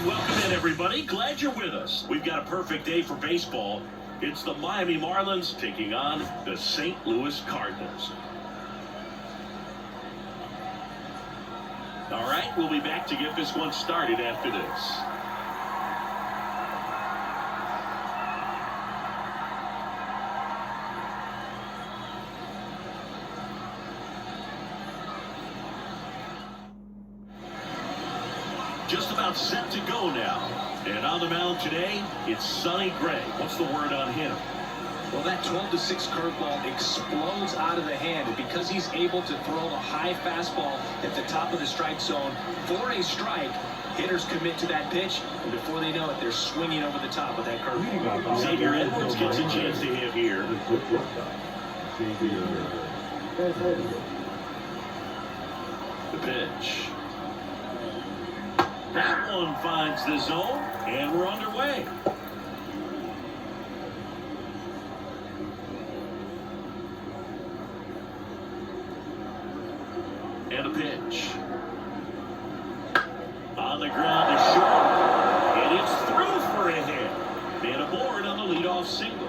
Welcome in, everybody. Glad you're with us. We've got a perfect day for baseball. It's the Miami Marlins taking on the St. Louis Cardinals. All right, we'll be back to get this one started after this. Just about set to go now. And on the mound today, it's Sonny Gray. What's the word on him? Well, that 12-6 curveball explodes out of the hand. And because he's able to throw the high fastball at the top of the strike zone for a strike, hitters commit to that pitch, and before they know it, they're swinging over the top of that curveball. Xavier Edwards gets a chance to hit here. The pitch. That one finds the zone, and we're underway. And a pitch. On the ground to short. And it's through for a hit. And a board on the leadoff single.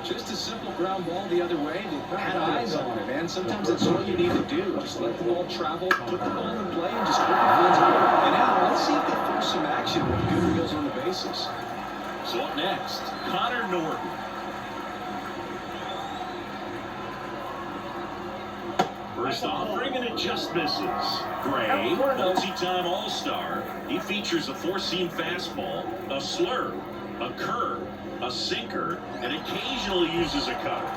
Just a simple ground ball the other way. They had eyes on it, man. Sometimes that's all you need to do. Just let the ball travel, put the ball in play, and just hope it finds a hole. And now, let's see if they force some action with good wheels on the bases. So up next, Connor Norton. First offering, and it just misses. Gray, multi-time All-Star. He features a four-seam fastball, a slurve, a curve, a sinker, and occasionally uses a cutter.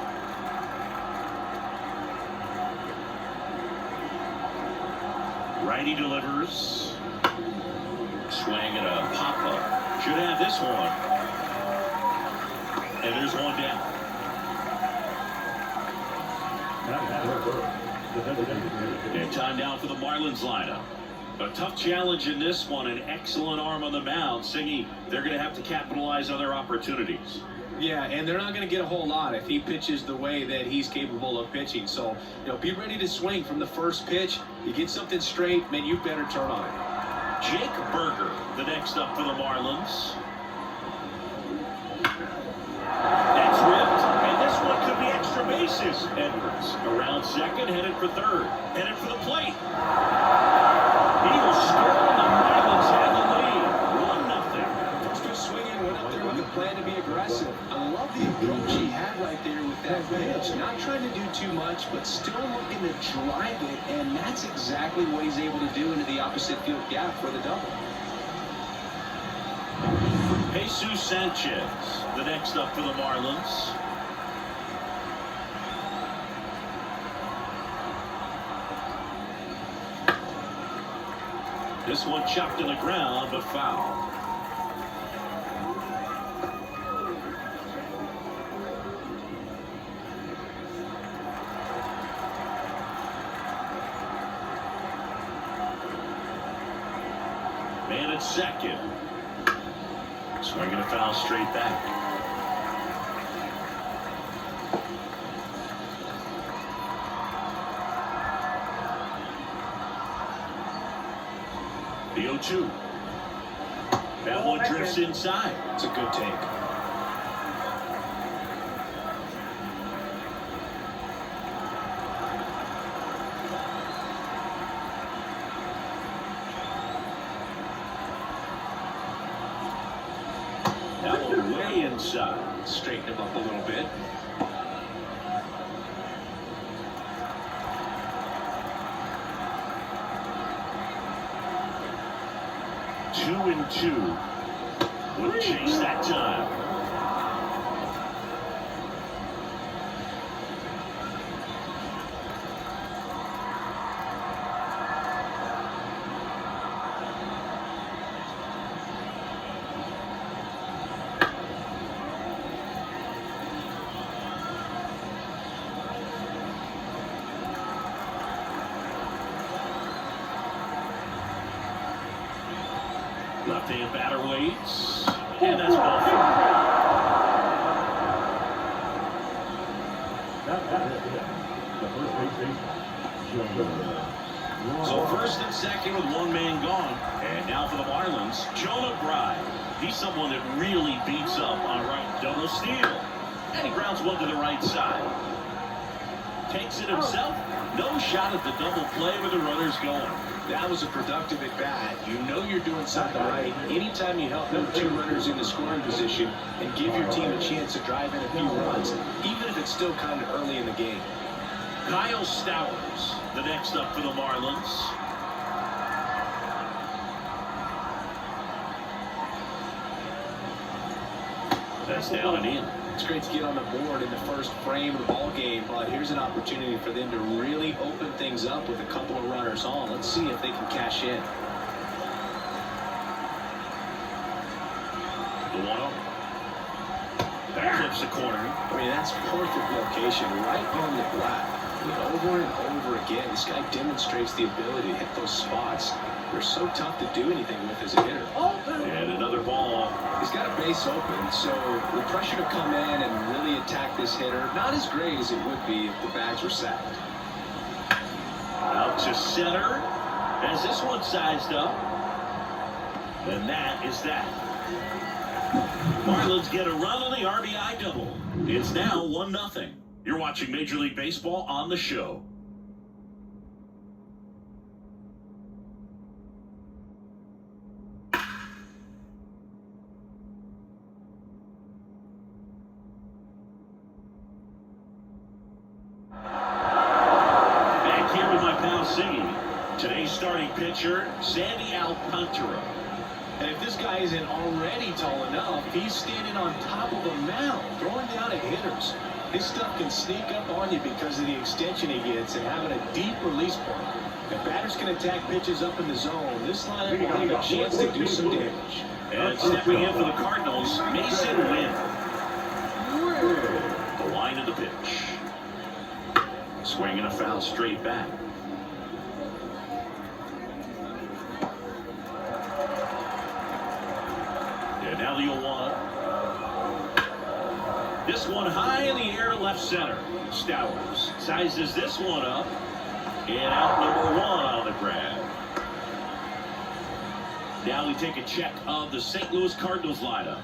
Righty delivers. Swing and a pop-up. Should have this one. And there's one down. And time down for the Marlins lineup. A tough challenge in this one, an excellent arm on the mound. Singy, they're going to have to capitalize on their opportunities. Yeah, and they're not going to get a whole lot if he pitches the way that he's capable of pitching. So, be ready to swing from the first pitch. You get something straight, man, you better turn on it. Jake Berger, the next up for the Marlins. That's ripped, and this one could be extra bases. Edwards around second, headed for third, headed for the plate. He will score, and the Marlins have the lead. 1-0. First pitch swinging, went up there with a plan to be aggressive. I love the approach he had right there with that pitch. Not trying to do too much, but still looking to drive it, and that's exactly what he's able to do into the opposite field gap for the double. Jesus Sanchez, the next up for the Marlins. This one chopped to the ground, but foul. Man at second. Swinging a foul straight back. The 0-2. That one drifts inside. It's a good take. That one way inside. Straighten him up a little bit. Two and two. Wouldn't chase that time. Left-hand batter waits, and that's ball four. So first and second with one man gone. And now for the Marlins, Jonah Bride. He's someone that really beats up on a right double steal. And he grounds one to the right side. Takes it himself. No shot at the double play with the runners going. That was a productive at bat. You know you're doing something right anytime you help move two runners into scoring position and give your team a chance to drive in a few runs, even if it's still kind of early in the game. Kyle Stowers, the next up for the Marlins. That's down and in. It's great to get on the board in the first frame of the ball game, but here's an opportunity for them to really open things up with a couple of runners on. Let's see if they can cash in. The 1-0. That clips the corner. I mean, that's perfect location, right on the flat. I mean, over and over again, this guy demonstrates the ability to hit those spots. They're so tough to do anything with as a hitter. And another ball. He's got a base open, so the pressure to come in and really attack this hitter, not as great as it would be if the bags were sacked. Out to center. As this one sized up. And that is that. Marlins get a run on the RBI double. It's now 1-0. You're watching Major League Baseball on the show. Back here with my pal Siggy. Today's starting pitcher, Sandy Alcantara. And if this guy isn't already tall enough, he's standing on top of a mound, throwing down at hitters. This stuff can sneak up on you because of the extension he gets and having a deep release point. If batters can attack pitches up in the zone, this lineup will have a chance to do some damage. And stepping in for the Cardinals, Mason Wynn. The line of the pitch. Swinging a foul straight back. And now the 0-1. This one high in the air, left center. Stowers sizes this one up. And out number 1 on the grab. Now we take a check of the St. Louis Cardinals lineup.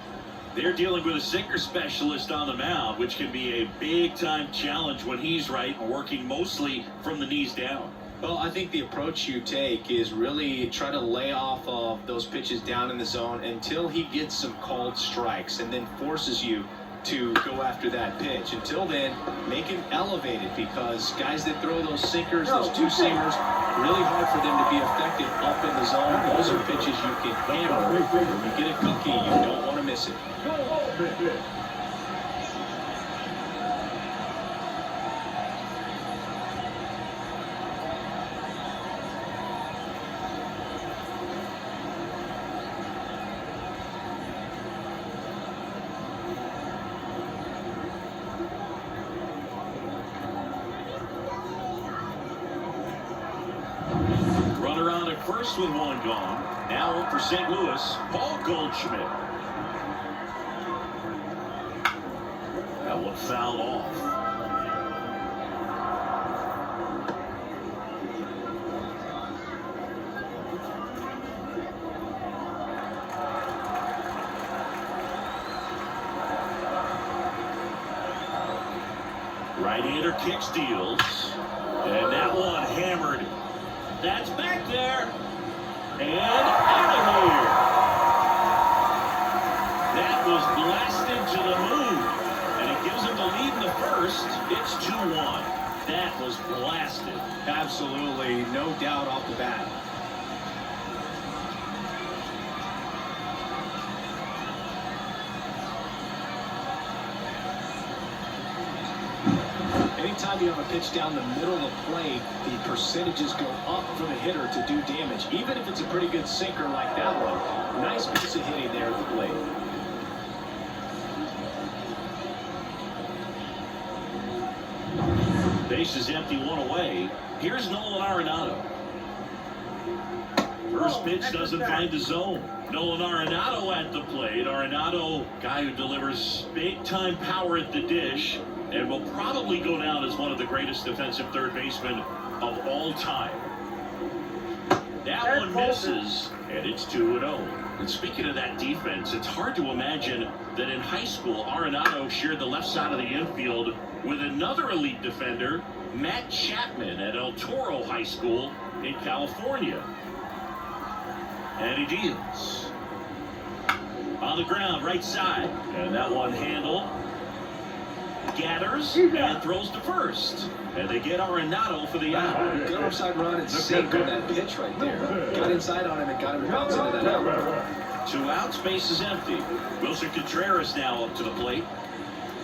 They're dealing with a sinker specialist on the mound, which can be a big-time challenge when he's right and working mostly from the knees down. Well, I think the approach you take is really try to lay off of those pitches down in the zone until he gets some called strikes and then forces you to go after that pitch. Until then, make him elevated, because guys that throw those sinkers, those two-seamers, really hard for them to be effective up in the zone. Those are pitches you can hammer. When you get a cookie, you don't want to miss it. Runner on at first with one gone. Now for St. Louis, Paul Goldschmidt. That one fouled off. Right-hander kick steals. And that one hammered. That's back there. And out of here. That was blasted to the moon. And it gives them the lead in the first. It's 2-1. That was blasted. Absolutely, no doubt off the bat. Anytime you have a pitch down the middle of the plate, the percentages go up for the hitter to do damage, even if it's a pretty good sinker like that one. Nice piece of hitting there at the plate. Base is empty, one away. Here's Nolan Arenado. First pitch doesn't find the zone. Nolan Arenado at the plate. Arenado, guy who delivers big-time power at the dish, and will probably go down as one of the greatest defensive third basemen of all time. misses, and it's 2-0. And speaking of that defense, it's hard to imagine that in high school, Arenado shared the left side of the infield with another elite defender, Matt Chapman, at El Toro High School in California. And he deals. On the ground, right side. And that one handled. Gathers and throws to first. And they get Arenado for the out. Good offside run and sink on that pitch right there. Got inside on him and got him to bounce into that out. 2 outs, base is empty. Wilson Contreras now up to the plate.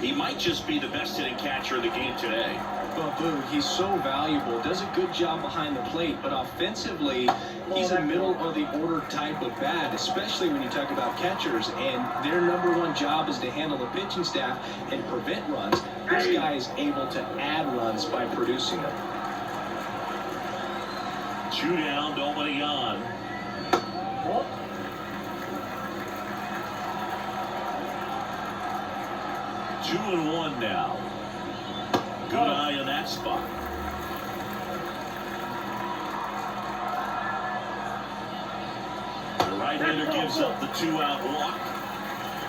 He might just be the best hitting catcher of the game today. Well, Boo, he's so valuable, does a good job behind the plate, but offensively, he's a middle of the order type of bat, especially when you talk about catchers, and their #1 job is to handle the pitching staff and prevent runs. This guy is able to add runs by producing them. 2 down, nobody on. Two and one now. Good eye on that spot. The right-hander gives up the 2-out walk.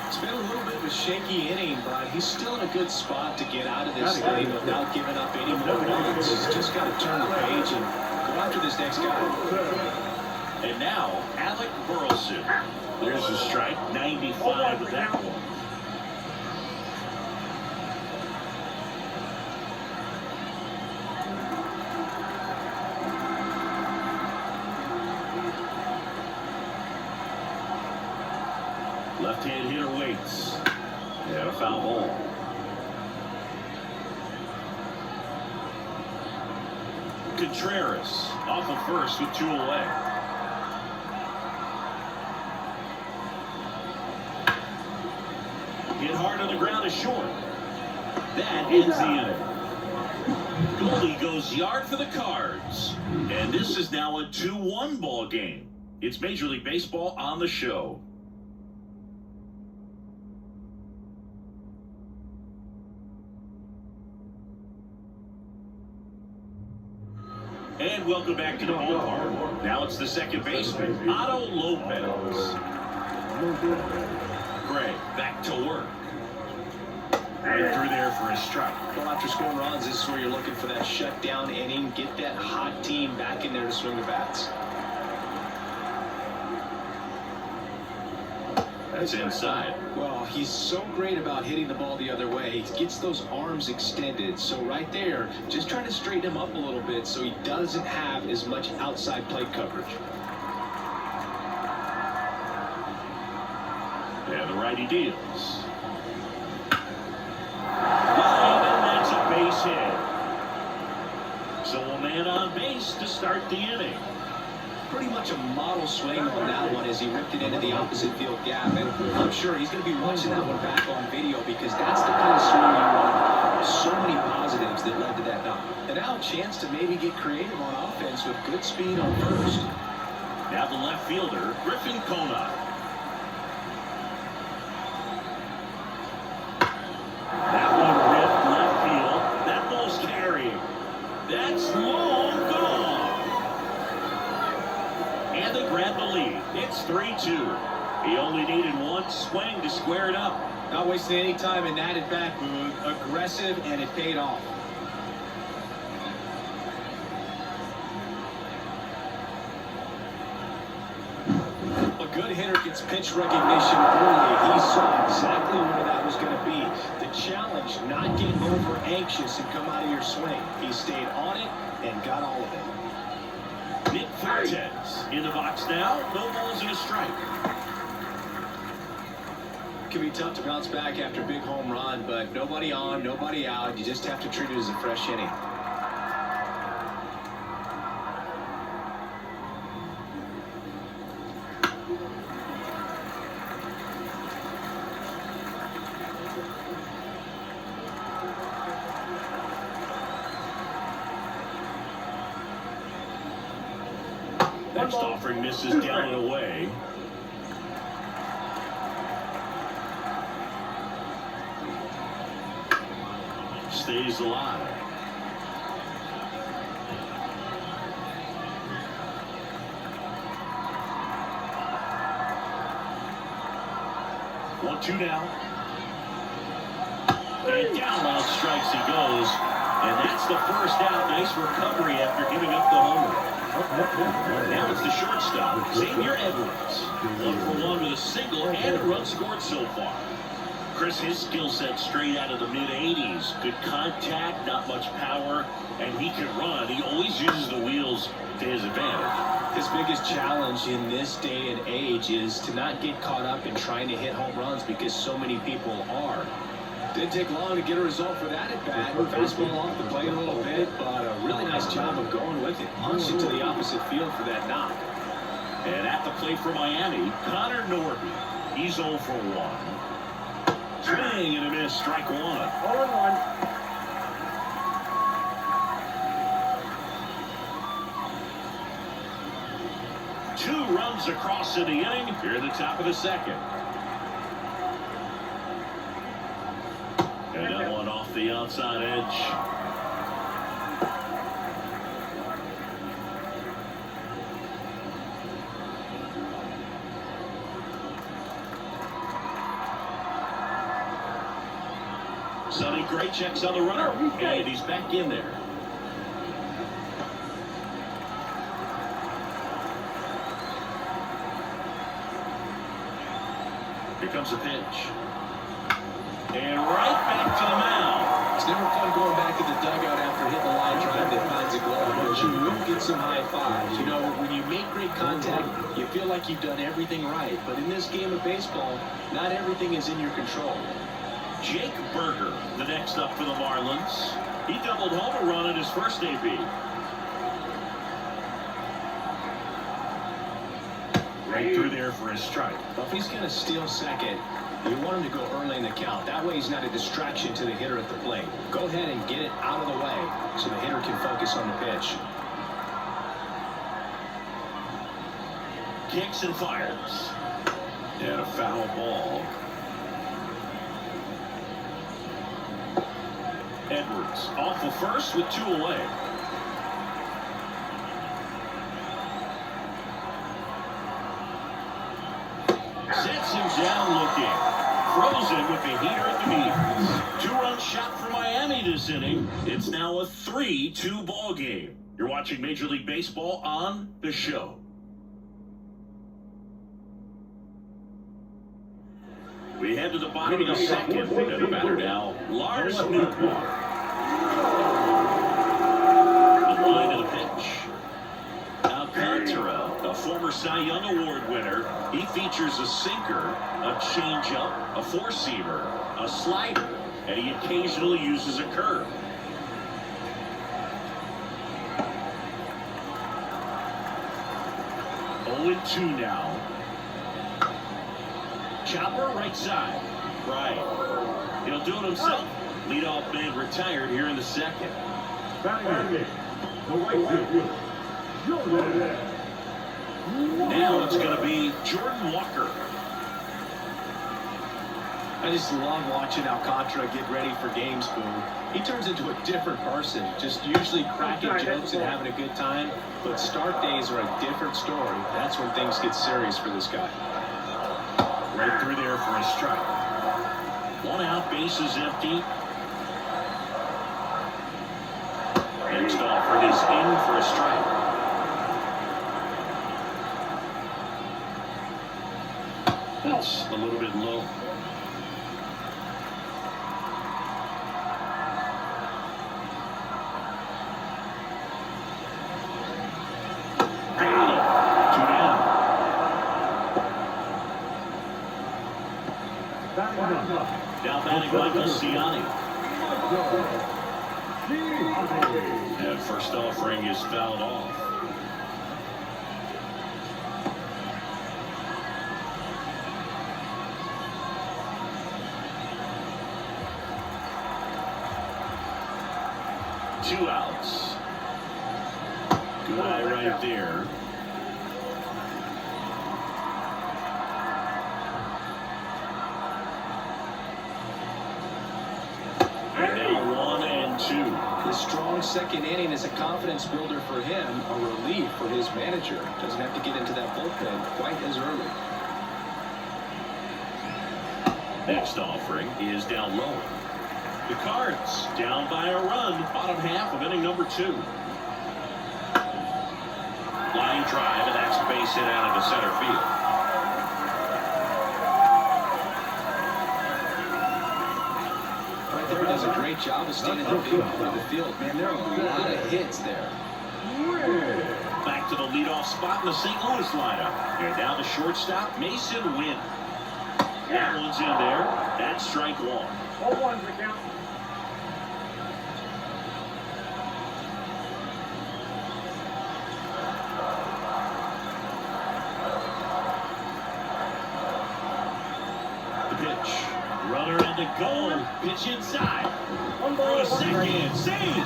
It's been a little bit of a shaky inning, but he's still in a good spot to get out of this thing without giving up any more runs. He's just got to turn the page and go after this next guy. And now, Alec Burleson. There's a strike, 95 with that one. Left-hand hitter waits. And a foul ball. Contreras off of first with 2 away. Hit hard on the ground is short. That ends the inning. Goldie goes yard for the Cards. And this is now a 2-1 ball game. It's Major League Baseball on the show. And welcome back to the ballpark. Now it's the second baseman, Otto Lopez. Gray back to work. Right through there for a strike. Well, after scoring runs, this is where you're looking for that shutdown inning. Get that hot team back in there to swing the bats. That's inside. Well, he's so great about hitting the ball the other way. He gets those arms extended. So right there, just trying to straighten him up a little bit so he doesn't have as much outside plate coverage. And the righty deals. Line, and that's a base hit. So a man on base to start the inning. Pretty much a model swing on that one as he ripped it into the opposite field gap. And I'm sure he's going to be watching that one back on video because that's the kind of swing you want. So many positives that led to that knock. And now a chance to maybe get creative on offense with good speed on first. Now the left fielder, Griffin Conant. That one ripped left field. That ball's carrying. That's long gone. And they grab the lead. It's 3-2. He only needed one swing to square it up. Not wasting any time in that at bat, Boone. Aggressive, and it paid off. A good hitter gets pitch recognition early. He saw exactly where that was going to be. The challenge, not get over anxious and come out of your swing. He stayed on it and got all of it. Nick Fortes in the box now. No balls and a strike. Can be tough to bounce back after a big home run, but nobody on, nobody out. You just have to treat it as a fresh inning. Next offering misses down and away. Stays alive. 1-2 now. And down on strikes he goes. And that's the first out. Nice recovery after giving up the homer. Now it's the shortstop, Xavier Edwards. 1-for-1 with a single and a run scored so far. Chris, his skill set straight out of the mid-80s. Good contact, not much power, and he can run. He always uses the wheels to his advantage. His biggest challenge in this day and age is to not get caught up in trying to hit home runs because so many people are. Didn't take long to get a result for that at bat. Fastball off the plate a little bit, but a really nice job of going with it. Launched it to the opposite field for that knock. And at the plate for Miami, Connor Norby. He's 0 for 1. Swing and a miss, strike one. 0-1. Two runs across in the inning here at the top of the second. And that one off the outside edge. Sonny Gray checks on the runner, and he's back in there. Here comes a pitch. And right back to the mound. It's never fun going back to the dugout after hitting a line drive that finds a glove, but you will get some high fives. You know, when you make great contact, you feel like you've done everything right. But in this game of baseball, not everything is in your control. Jake Berger, the next up for the Marlins. He doubled home a run in his first AB. Right through there for his strike. Well, if he's going to steal second, you want him to go early in the count. That way he's not a distraction to the hitter at the plate. Go ahead and get it out of the way so the hitter can focus on the pitch. Kicks and fires. And a foul ball. Edwards off the first with 2 away. Sets him down looking. Frozen with the heater at the knees. 2-run shot for Miami this inning. It's now a 3-2 ball game. You're watching Major League Baseball on The Show. We head to the bottom of the second. And the batter now, Lars Nootbaar. The line of the pitch. Alcantara, a former Cy Young Award winner. He features a sinker, a changeup, a four-seamer, a slider, and he occasionally uses a curve. Oh, 2 now. Chopper right side. Right. He'll do it himself. Leadoff man retired here in the second. Now it's going to be Jordan Walker. I just love watching Alcantara get ready for games, Boone. He turns into a different person, just usually cracking jokes and having a good time. But start days are a different story. That's when things get serious for this guy. Right through there for a strike. 1 out, bases empty. Next offer is in for a strike. That's a little bit low. Now batting Michael Ciani. And first offering is fouled off. Two outs. Good eye right there. His strong second inning is a confidence builder for him, a relief for his manager. Doesn't have to get into that bullpen quite as early. Next offering is down low. The Cards down by a run, bottom half of inning number 2. Line drive, and that's a base hit out into center field. Right there, does a great job of staying in the big part of the field. Man, there are a lot of hits there. Back to the leadoff spot in the St. Louis lineup. And now the shortstop, Mason Wynn. That one's in there. That's strike 1. All ones account. The pitch. Runner on the goal. Pitch inside. For a second. Save.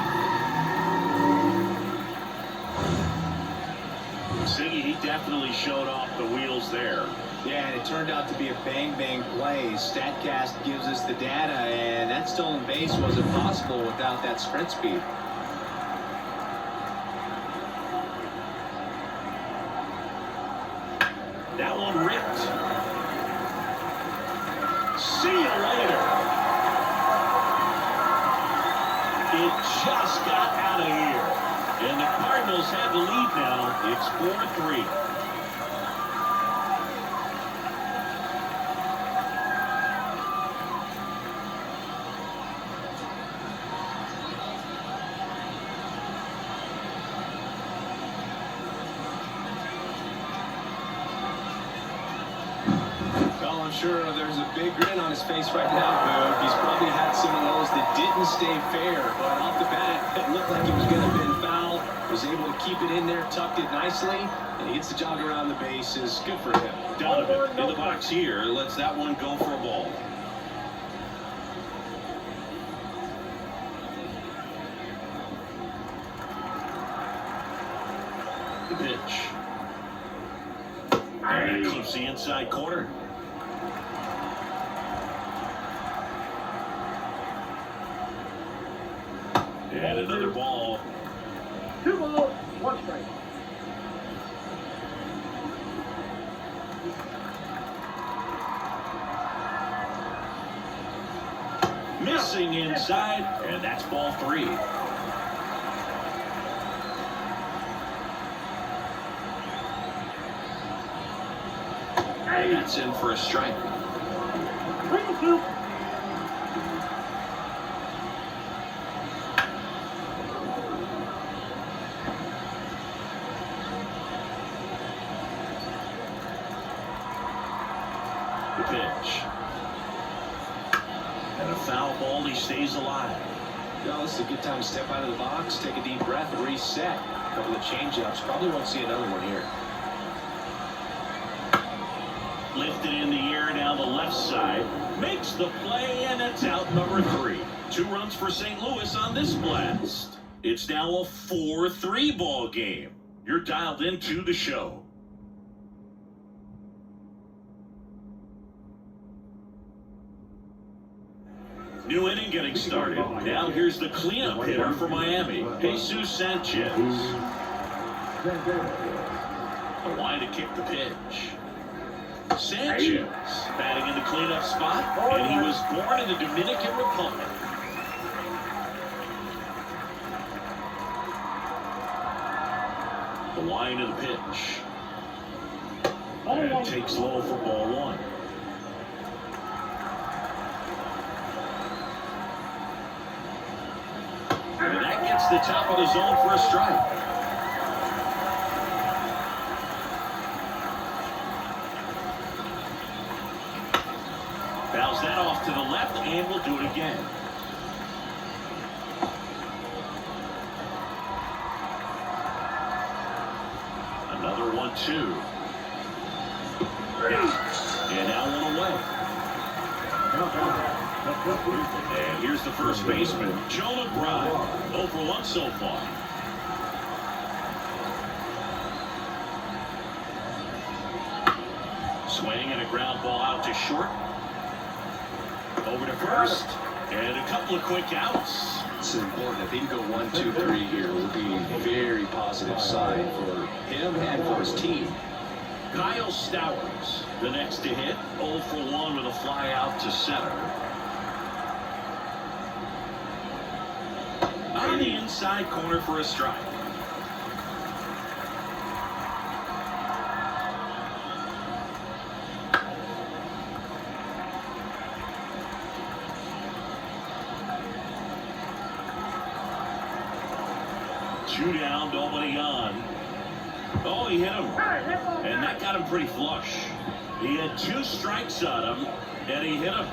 Siggy, he definitely showed off the wheels there. Yeah, and it turned out to be a bang-bang play. StatCast gives us the data, and that stolen base wasn't possible without that sprint speed. That one ripped. See you later. It just got out of here. And the Cardinals have the lead now. It's 4-3. Well, I'm sure there's a big grin on his face right now, Boog. He's probably had some of those that didn't stay fair, but off the bat, it looked like he was going to have been fouled. Was able to keep it in there, tucked it nicely, and he gets the jog around the bases. Good for him. Donovan in the box here lets that one go for a ball. The pitch. And it keeps the inside corner. And another ball. 2 balls, 1 strike. Missing inside, and that's ball 3. And that's in for a strike. 3-2. The pitch. And a foul ball, he stays alive. Well, this is a good time to step out of the box, take a deep breath, and reset. A couple of change-ups. Probably won't see another one here. Lifted in the air down the left side. Makes the play, and it's out number 3. 2 runs for St. Louis on this blast. It's now a 4-3 ball game. You're dialed into the show. New inning getting started. Now here's the cleanup hitter for Miami, Jesus Sanchez. A line to kick the pitch. Sanchez batting in the cleanup spot, and he was born in the Dominican Republic. The line of the pitch. And takes low for ball 1. And that gets the top of the zone for a strike. Fouls that off to the left, and we'll do it again. Another 1-2. And now one away. And here's the first baseman, Joe McBride. 0 for 1 so far. Swing and a ground ball out to short. Over to first. And a couple of quick outs. It's important. If he can go 1, 2, 3 here, it would be a very positive sign for him and for his team. Kyle Stowers, the next to hit, 0 for 1 with a fly out to center. On the inside corner for a strike. Two down, nobody on. Oh, he hit him. And that got him pretty flush. He had 2 strikes on him, and he hit him.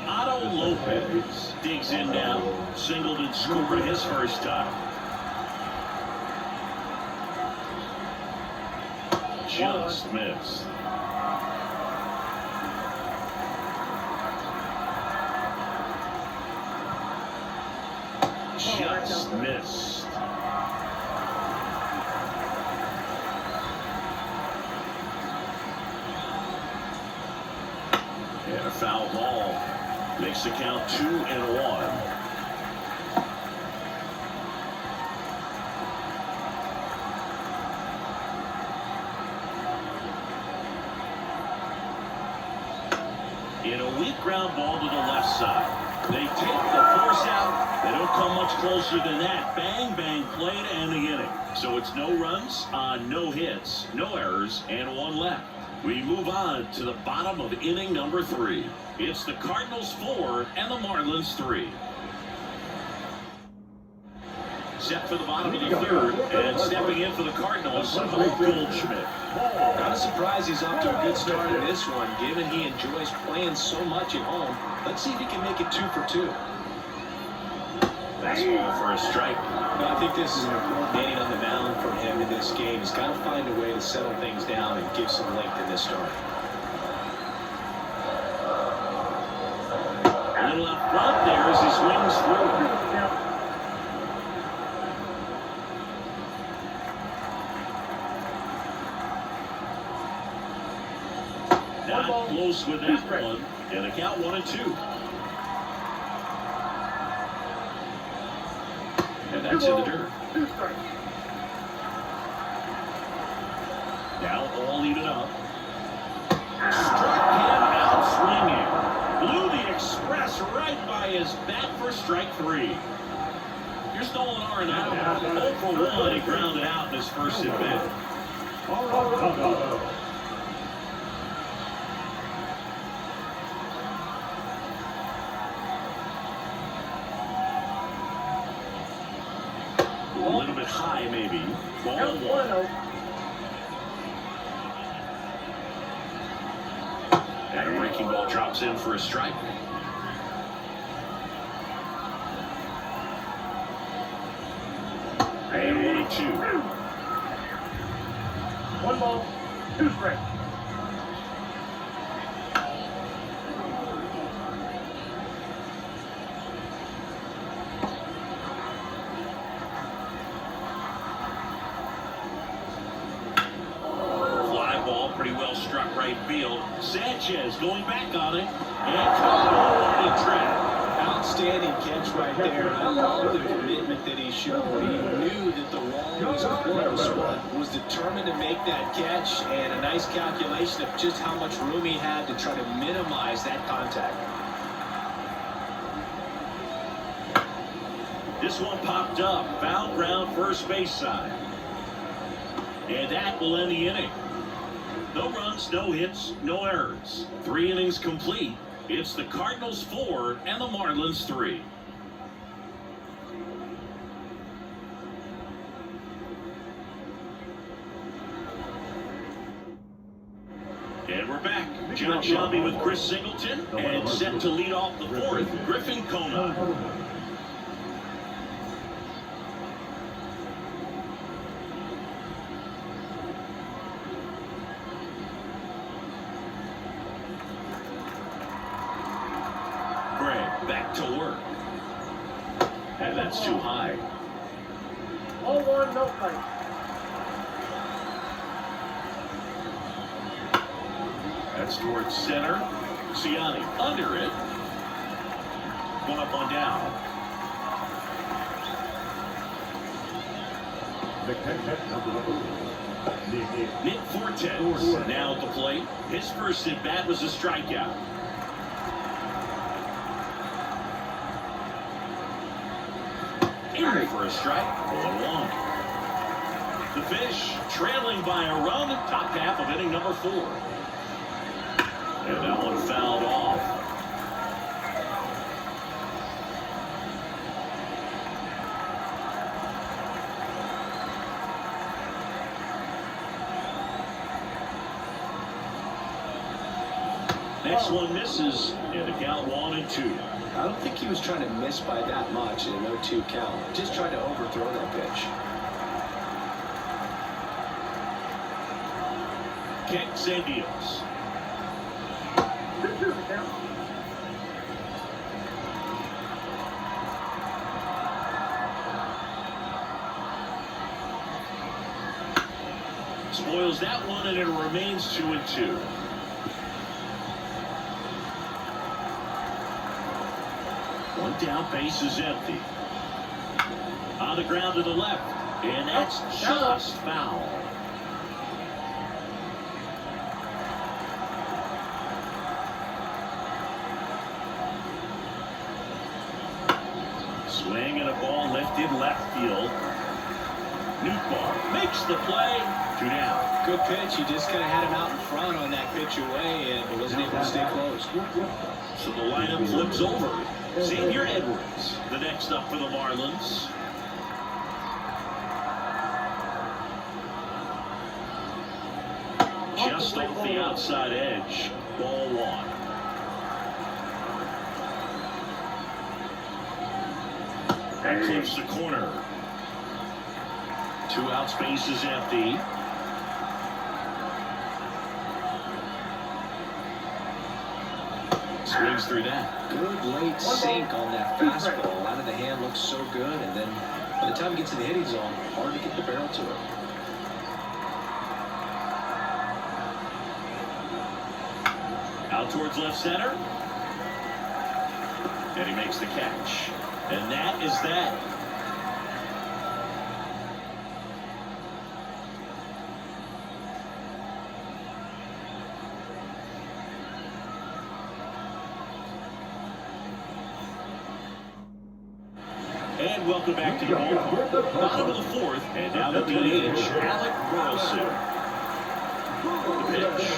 Otto Lopez digs in now. Singled and scored his first time. Just missed. Just missed. And a foul ball makes the count 2-1. In a weak ground ball to the left side. They take the force out. They don't come much closer than that. Bang, bang, play to end the inning. So it's no runs on no hits, no errors, and 1 left. We move on to the bottom of inning number 3. It's the Cardinals 4 and the Marlins 3. Set for the bottom of the 3rd, and stepping in for the Cardinals, Goldschmidt. Not a surprise he's off to a good start in this one, given he enjoys playing so much at home. Let's see if he can make it 2 for 2. Fastball for a strike. I think this is an important inning on the mound for him in this game. He's got to find a way to settle things down and give some length in this start. A little up front there as he swings through. Not close with that one. And a count 1-2. And that's in the dirt. Now all even up. Struck him out swinging. Blew the express right by his bat for strike 3. Here's Nolan Arenado. 0 for 1. He grounded out in his first at bat. A little bit high, maybe. Ball 1. And a breaking ball drops in for a strike. And 1-2. 1 ball, 2 strikes. Pretty well struck right field. Sanchez going back on it. And caught on a trap. Outstanding catch right there. I love the commitment that he showed. He knew that the wall was close, but was determined to make that catch, and a nice calculation of just how much room he had to try to minimize that contact. This one popped up. Foul ground first base side. And that will end the inning. No runs, no hits, no errors. 3 innings complete. It's the Cardinals 4 and the Marlins 3. And we're back. John Shelby with Chris Singleton, and set to lead off the 4th, Griffin Conant. Back to work. And that's too high. Ball 1, no fight. That's towards center. Ciani under it. One up, one down. Nick Fortes now at the plate. His first at bat was a strikeout. In for a strike. 1-1. The Fish trailing by a run. Top half of inning number 4. And that one fouled off. Next one misses, and the count 1-2. I don't think he was trying to miss by that much in an 0-2 count. Just trying to overthrow that pitch. Kicks and deals. Spoils that one, and it remains 2-2. One down, base is empty. On the ground to the left, and that's just foul. Swing and a ball lifted left field. Newbar makes the play. 2 down. Good pitch. He just kind of had him out in front on that pitch away and wasn't able to stay close. So the lineup flips over. Xavier Edwards, the next up for the Marlins. Just off the outside edge. Ball 1. That clips the corner. 2 outs, base is empty. Swings through that. Good late sink on that fastball. Out of the hand looks so good, and then by the time it gets to the hitting zone, hard to get the barrel to it. Out towards left center. And he makes the catch. And that is that. And welcome back to the ballpark. Bottom of the 4th, and now the DH, Alec Burleson. The pitch.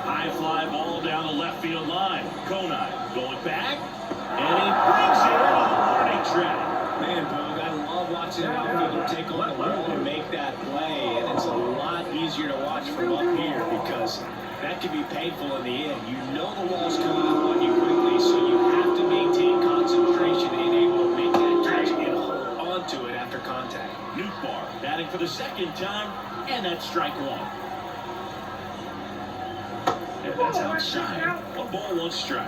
High fly ball down the left field line. Konai going back, and he brings it into the warning track. Man, Boog, I love watching an outfielder take on the wall and make that play, and it's a lot easier to watch from up here because that can be painful in the end. You know the wall's coming up on you quickly, so you have to maintain concentration and able to make that catch and hold on to it after contact. Newbar batting for the 2nd time, and that's strike 1. And that's outside. A ball, 1 strike.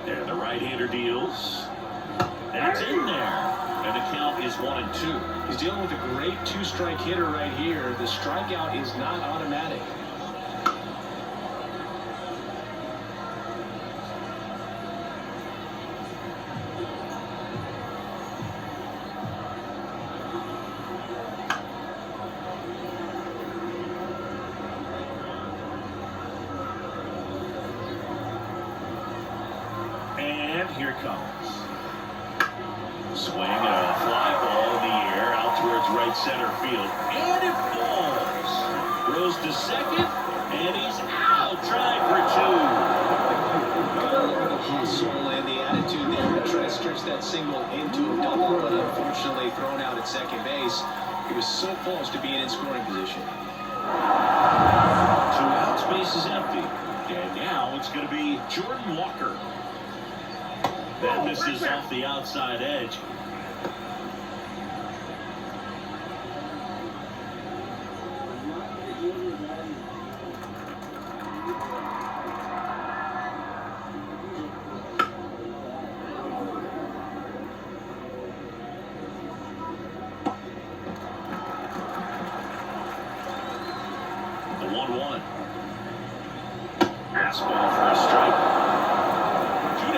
And the right-hander deals. That's in there. And the count is 1-2. He's dealing with a great 2-strike hitter right here. The strikeout is not automatic. And here it comes. Swing and a fly ball in the air out towards right center field. And it falls. Throws to second, and he's out. Trying for 2. Gotta look at the hustle and the attitude there to try to stretch that single into a double, but unfortunately thrown out at second base. He was so close to being in scoring position. 2 outs, base is empty. And now it's going to be Jordan Walker. That misses off the outside edge. The 1-1. Fastball for a strike. 2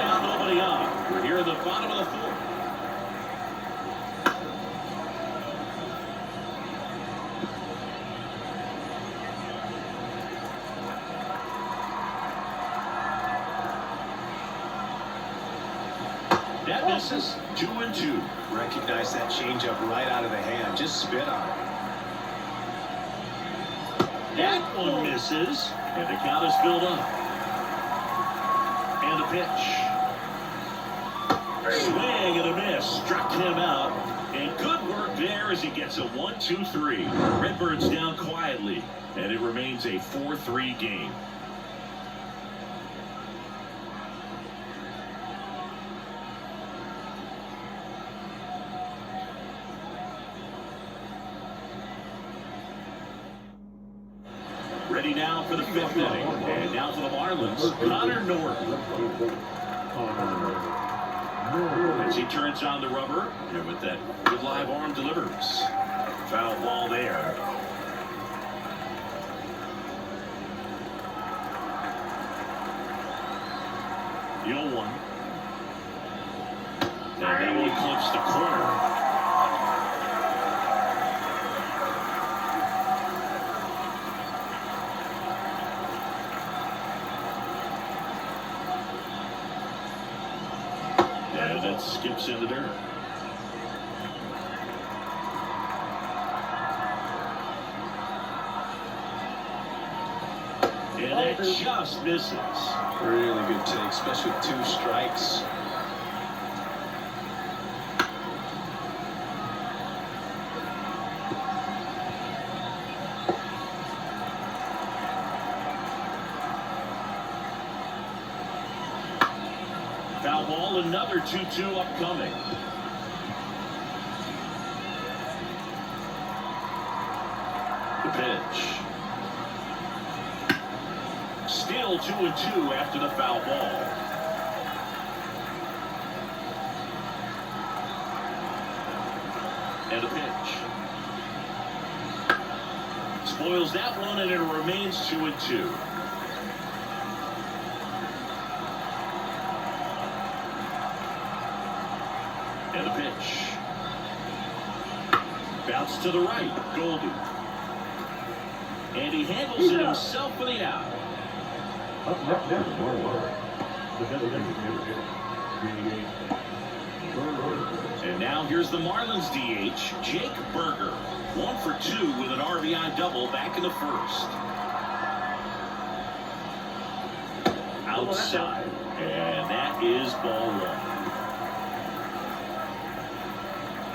that misses. 2-2. Recognize that changeup right out of the hand. Just spit on it. That one misses, and the count is filled up. And a pitch. Swing and a miss. Struck him out. And good work there as he gets a 1-2-3. Redbirds down quietly, and it remains a 4-3 game. Ready now for the 5th inning. And now for the Marlins, Connor Norton. As he turns on the rubber, and with that good live arm delivers. Foul ball there. The 0-1. And that one clips the corner. And that skips into dirt. And that just misses. Really good take, especially with 2 strikes. Foul ball, another 2-2 upcoming. The pitch. Still 2-2 after the foul ball. And a pitch. Spoils that one, and it remains 2-2. And a pitch. Bounce to the right, Goldie. And he handles it himself for the out. And now here's the Marlins DH, Jake Berger. 1 for 2 with an RBI double back in the 1st. Outside. And that is ball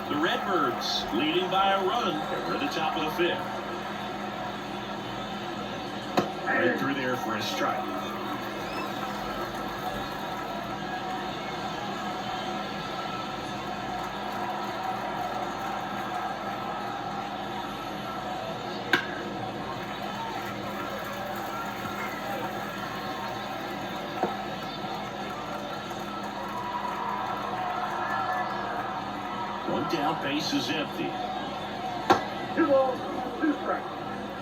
1. The Redbirds leading by a run over the top of the 5th. Right through there for a strike. One down, base is empty. 2 balls, 2 strikes.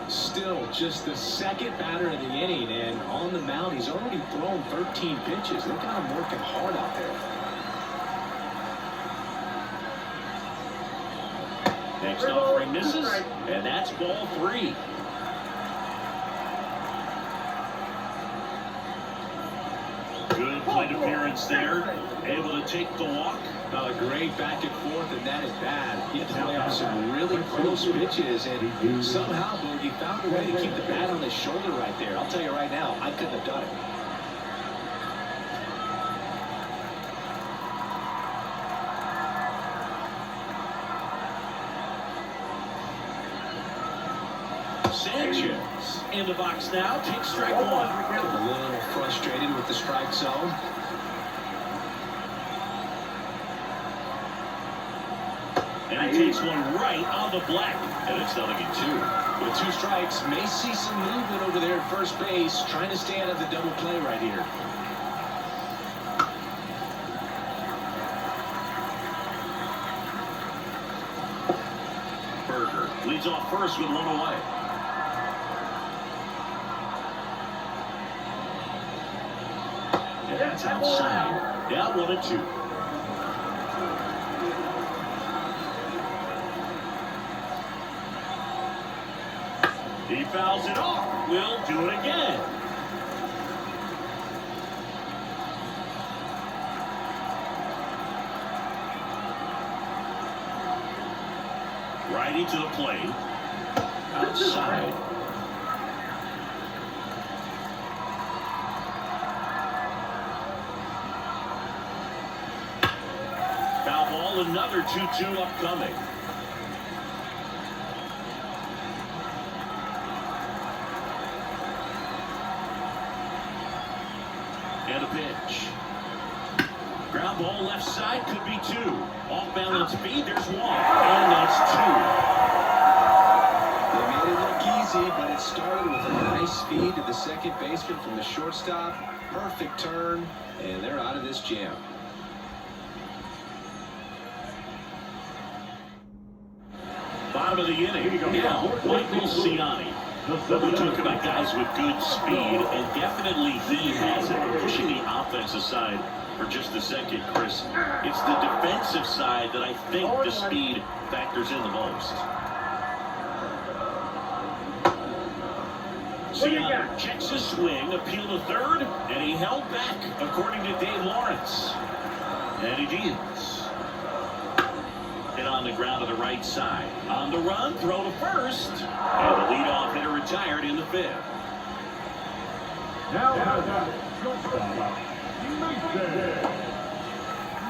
Still just the 2nd batter of the inning, and on the mound, he's already thrown 13 pitches. Look at him working hard out there. Next offering misses, and that's ball 3. Good plate appearance there. Able to take the walk. A great back and forth, and that is bad. He had to play off some really close pitches, and somehow Boogie found a way to keep the bat on his shoulder right there. I'll tell you right now, I couldn't have done it. Sanchez in the box now, takes strike 1. A little frustrated with the strike zone. And he takes one right on the black, and it's 0-2. With 2 strikes, may see some movement over there at first base, trying to stay out of the double play right here. Berger leads off first with 1 away. And that's outside. Down 1-2. He fouls it off. Will do it again. Righty to the plate. Outside. Foul ball, another 2-2 upcoming. And a pitch. Ground ball left side, could be 2. Off balance speed, there's 1. And that's 2. They made it look easy, but it started with a nice feed to the second baseman from the shortstop. Perfect turn, and they're out of this jam. Bottom of the inning. Now, Michael Ciani. We talk about guys with good speed, and definitely he has it. Pushing the offensive side for just a second, Chris. It's the defensive side that I think the speed factors in the most. Ciani checks his swing, appeal to third, and he held back, according to Dave Lawrence. And he deals. Hit on the ground to the right side. On the run, throw to first. And the leadoff hitter retired in the 5th.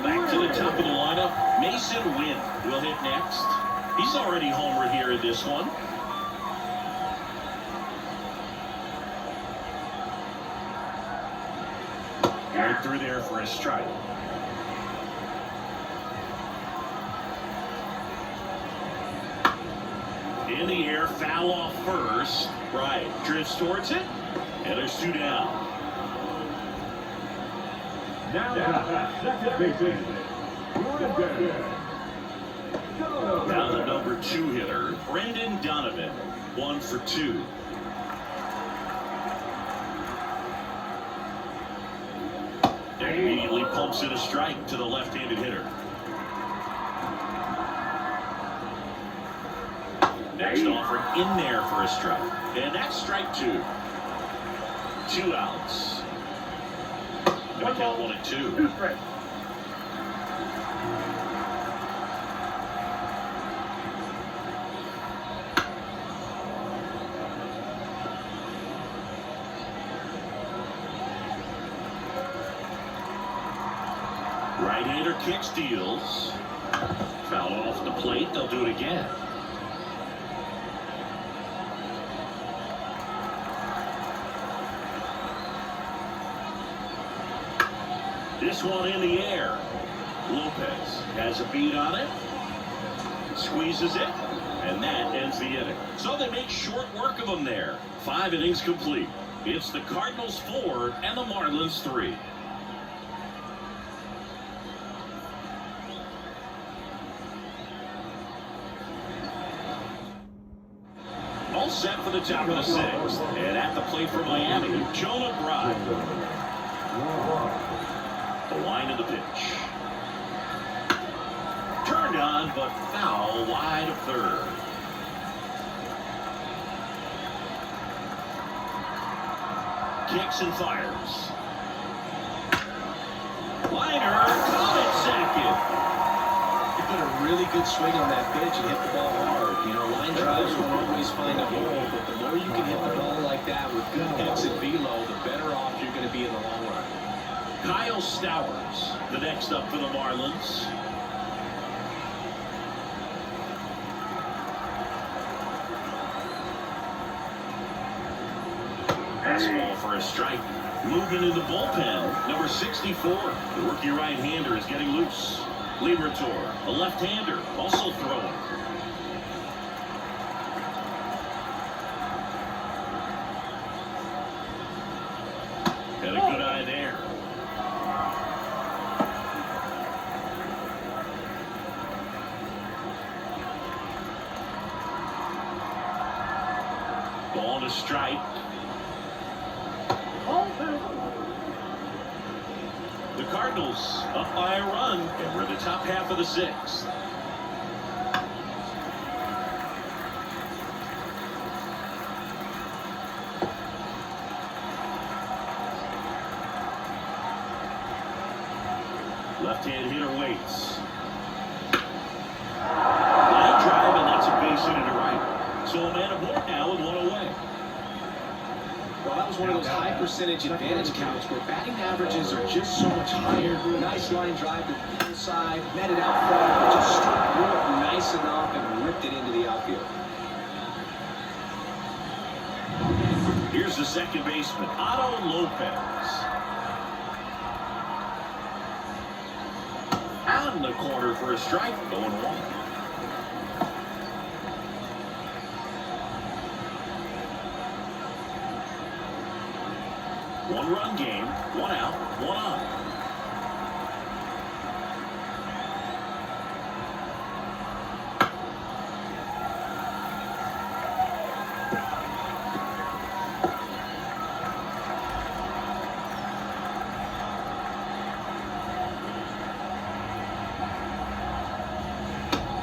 Back to the top of the lineup. Mason Wynn will hit next. He's already homered here in this one. Right through there for a strike. In the air, foul off first. Right, drifts towards it, and there's 2 down. Now second baseman. Now the number 2 hitter, Brendan Donovan, 1 for 2. And immediately pumps in a strike to the left-handed hitter. Next offer in there for a strike. And that's strike 2. 2 outs. Gonna count 1 and 2. 2 strikes. Right-hander kicks, deals. Foul off the plate. They'll do it again. This one in the air. Lopez has a beat on it. Squeezes it. And that ends the inning. So they make short work of them there. 5 innings complete. It's the Cardinals 4 and the Marlins 3. All set for the top of the 6th. And at the plate for Miami, Jonah Bride. The line of the pitch. Turned on, but foul wide of third. Kicks and fires. Liner, caught it second. He put a really good swing on that pitch and hit the ball hard. You know, line drives won't always find a hole, but the more you can hit the ball like that with good exit velo, the better off you're going to be in the long run. Kyle Stowers, the next up for the Marlins. Fastball for a strike. Moving in the bullpen, number 64. The rookie right-hander is getting loose. Liberatore, a left-hander, also throwing. And a good eye there. Ball to strike. The Cardinals up by a run, and we're the top half of the 6th. Left-hand hitter waits. Line drive, and that's a was one of those high percentage advantage counts where batting averages are just so much higher. Nice line drive to the side, netted out front, but just struck through it nice enough and ripped it into the outfield. Here's the second baseman, Otto Lopez. On the corner for a strike, going one. One-run game, one out, one on.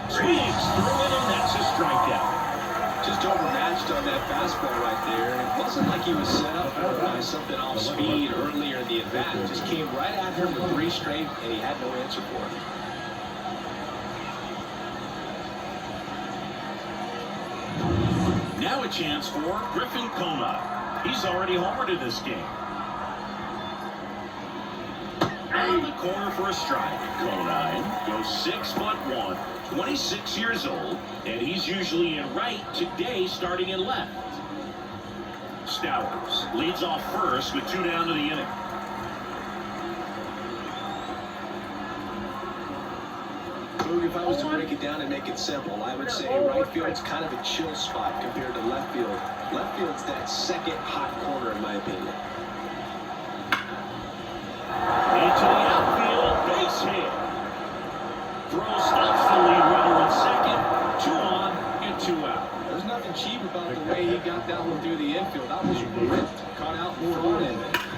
Swings through it, and that's a strikeout. Just overmatched on that fastball right there. It wasn't like he was set up by something off speed earlier in the at-bat. It just came right after him with 3 straight, and he had no answer for it. Now a chance for Griffin Kona. He's already homered in this game. On the corner for a strike. Kona goes 6'1", 26 years old, and he's usually in right, today starting in left. Stowers leads off first with 2 down to the inning. Boog, if I was to break it down and make it simple, I would say right field's kind of a chill spot compared to left field. Left field's that second hot corner, in my opinion. Into the outfield, base hit. Throw stops the lead runner at second. 2 on and 2 out. There's nothing cheap about the way he got that one through the infield. That was ripped, caught out in front, and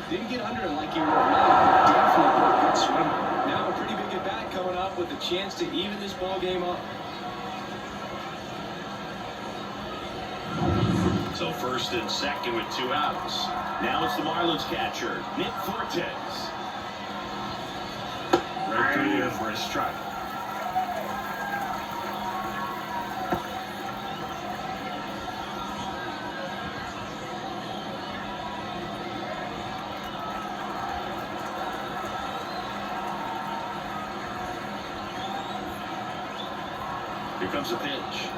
didn't get under it like he would have liked, but definitely put a good swing. Now a pretty big at bat coming up with a chance to even this ball game up. So first and second with 2 outs. Now it's the Marlins catcher, Nick Fortes. Right through there for a strike. Here comes a pitch.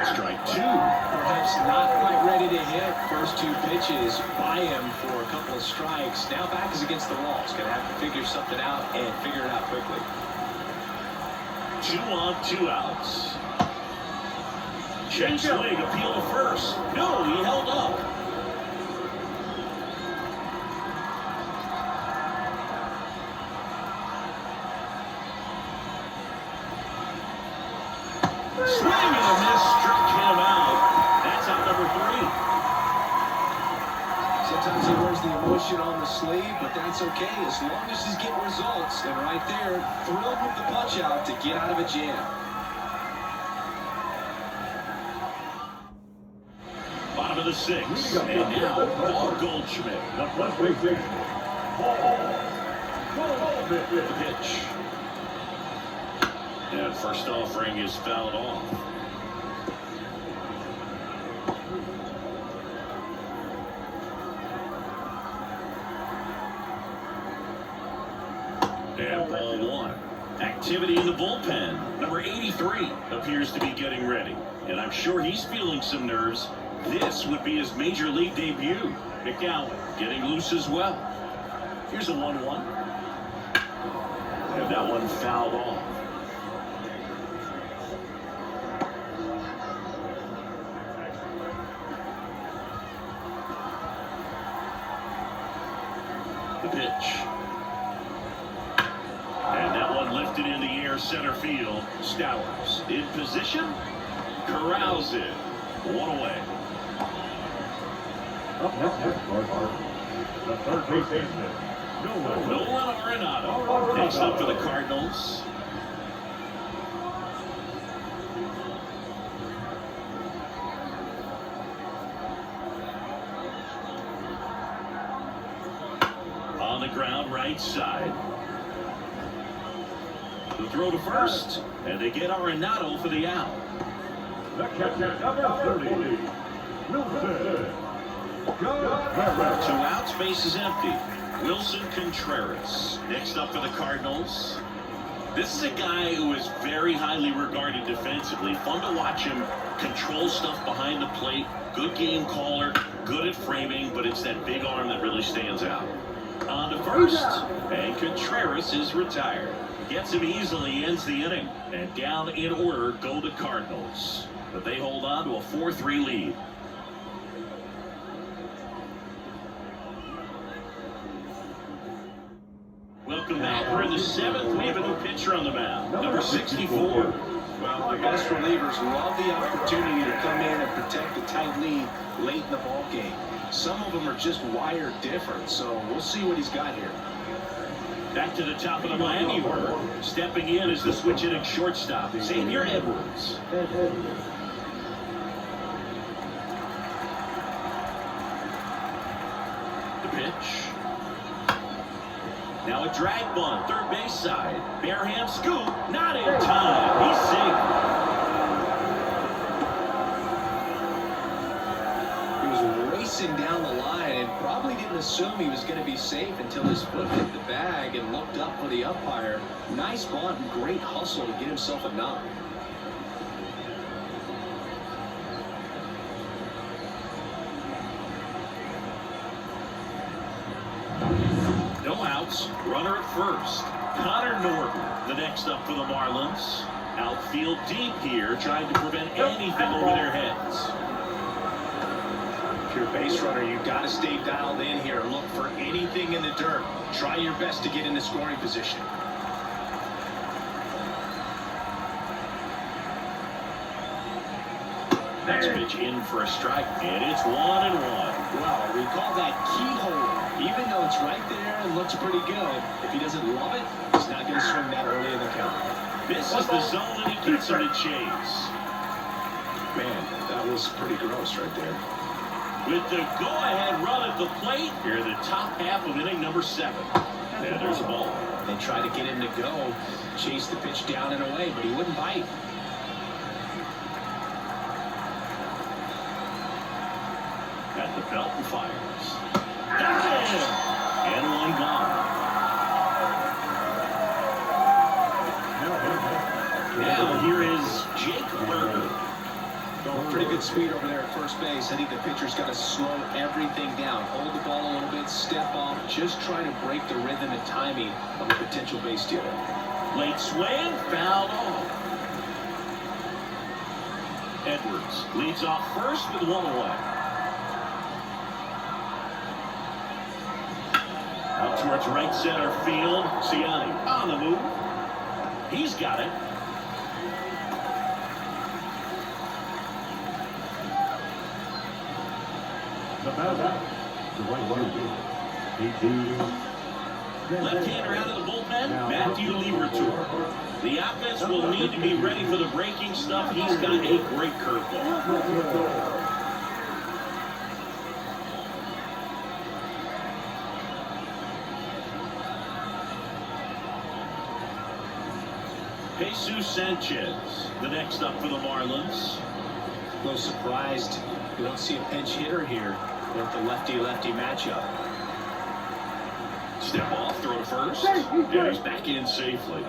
Strike 2. Perhaps not quite ready to hit. First 2 pitches by him for a couple of strikes. Now back is against the wall. He's going to have to figure something out and figure it out quickly. 2 on, 2 outs. Check swing, appeal to first. No, he held up. Swing and a miss, struck him out. That's out number 3. Sometimes he wears the emotion on the sleeve, but that's okay as long as he's getting results. And right there, thrilled with the punch out to get out of a jam. Bottom of the 6th, and now Paul Goldschmidt. The first baseman, Paul Goldschmidt. The pitch. And first offering is fouled off. And ball 1. Activity in the bullpen. Number 83 appears to be getting ready. And I'm sure he's feeling some nerves. This would be his major league debut. McGowan getting loose as well. Here's a 1-1. And that one fouled off. The pitch. And that one lifted in the air center field. Stowers in position. Corrals it. 1 away. Up next, the third baseman, Nolan Arenado. Next up for the Cardinals. On the ground, right side. The throw to first, and they get Arenado for the out. the catcher, number 30, Wilson. Two outs, base is empty. Wilson Contreras next up for the Cardinals. This is a guy who is very highly regarded defensively. Fun to watch him control stuff behind the plate. Good game caller, good at framing, but it's that big arm that really stands out. On to first, and Contreras is retired. Gets him easily, ends the inning. And down in order go the Cardinals. But they hold on to a 4-3 lead. Welcome back. We're in the seventh. We have a new pitcher on the mound, number 64. Well, the best relievers love the opportunity to come in and protect the tight lead late in the ball game. Some of them are just wired different, so we'll see what he's got here. Back to the top of the Miami order. Stepping in is the switch hitting shortstop, Xavier Edwards. The pitch. Now a drag bunt, third base side. Bareham scoop, not in time. He's safe. He was racing down the line and probably didn't assume he was going to be safe until his foot hit the bag and looked up for the umpire. Nice bunt and great hustle to get himself a knock. No outs, runner at first. Connor Norton, the next up for the Marlins. Outfield deep here, trying to prevent anything over their heads. If you're a base runner, you've got to stay dialed in here and look for anything in the dirt. Try your best to get into scoring position. Next pitch in for a strike, and it's 1-1. Well, we call that keyhole. Even though it's right there and looks pretty good, if he doesn't love it, he's not going to swing that early in the count. This is the zone that he gets him to chase. Man, that was pretty gross right there. With the go-ahead run at the plate, here in the top half of inning number 7. And there's a ball. They tried to get him to go, chase the pitch down and away, but he wouldn't bite. At the belt and fires. And one gone. Now here is Jake Burger. Going pretty good speed over there at first base. I think the pitcher's got to slow everything down. Hold the ball a little bit, step off, just try to break the rhythm and timing of a potential base stealer. Late swing, fouled off. Edwards leads off first with one away. Out towards right center field. Ciani on the move. He's got it. Left-hander out of the bullpen, Matthew Liberatore. The offense will need to be ready for the breaking stuff. He's got a great curveball. Jesus Sanchez, the next up for the Marlins. A little surprised we don't see a pinch hitter here with the lefty-lefty matchup. Step off, throw to first, and he's back in safely.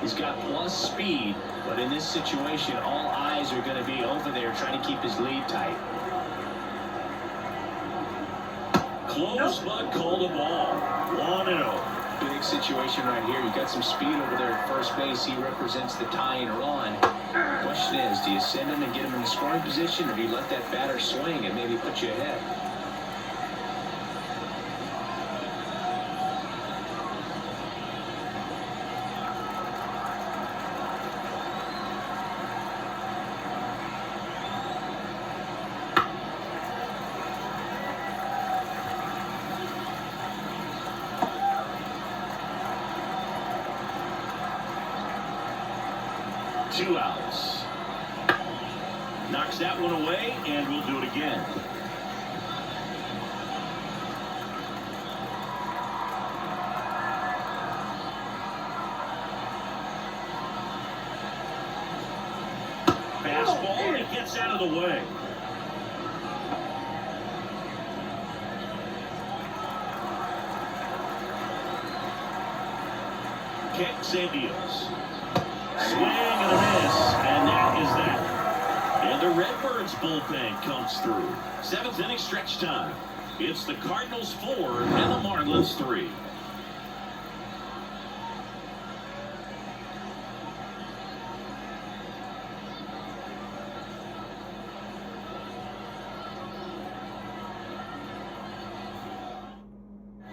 He's got plus speed, but in this situation, all eyes are going to be over there trying to keep his lead tight. Close, but called a ball. 1-0. Big situation right here. You've got some speed over there at first base. He represents the tying run. Question is, do you send him and get him in the scoring position, or do you let that batter swing and maybe put you ahead? Two outs. Knocks that one away, and we'll do it again. Fastball, and it gets out of the way. kicks and deals. Swing and a miss, and that is that. And the Redbirds bullpen comes through. 7th inning stretch time. It's the Cardinals 4 and the Marlins 3.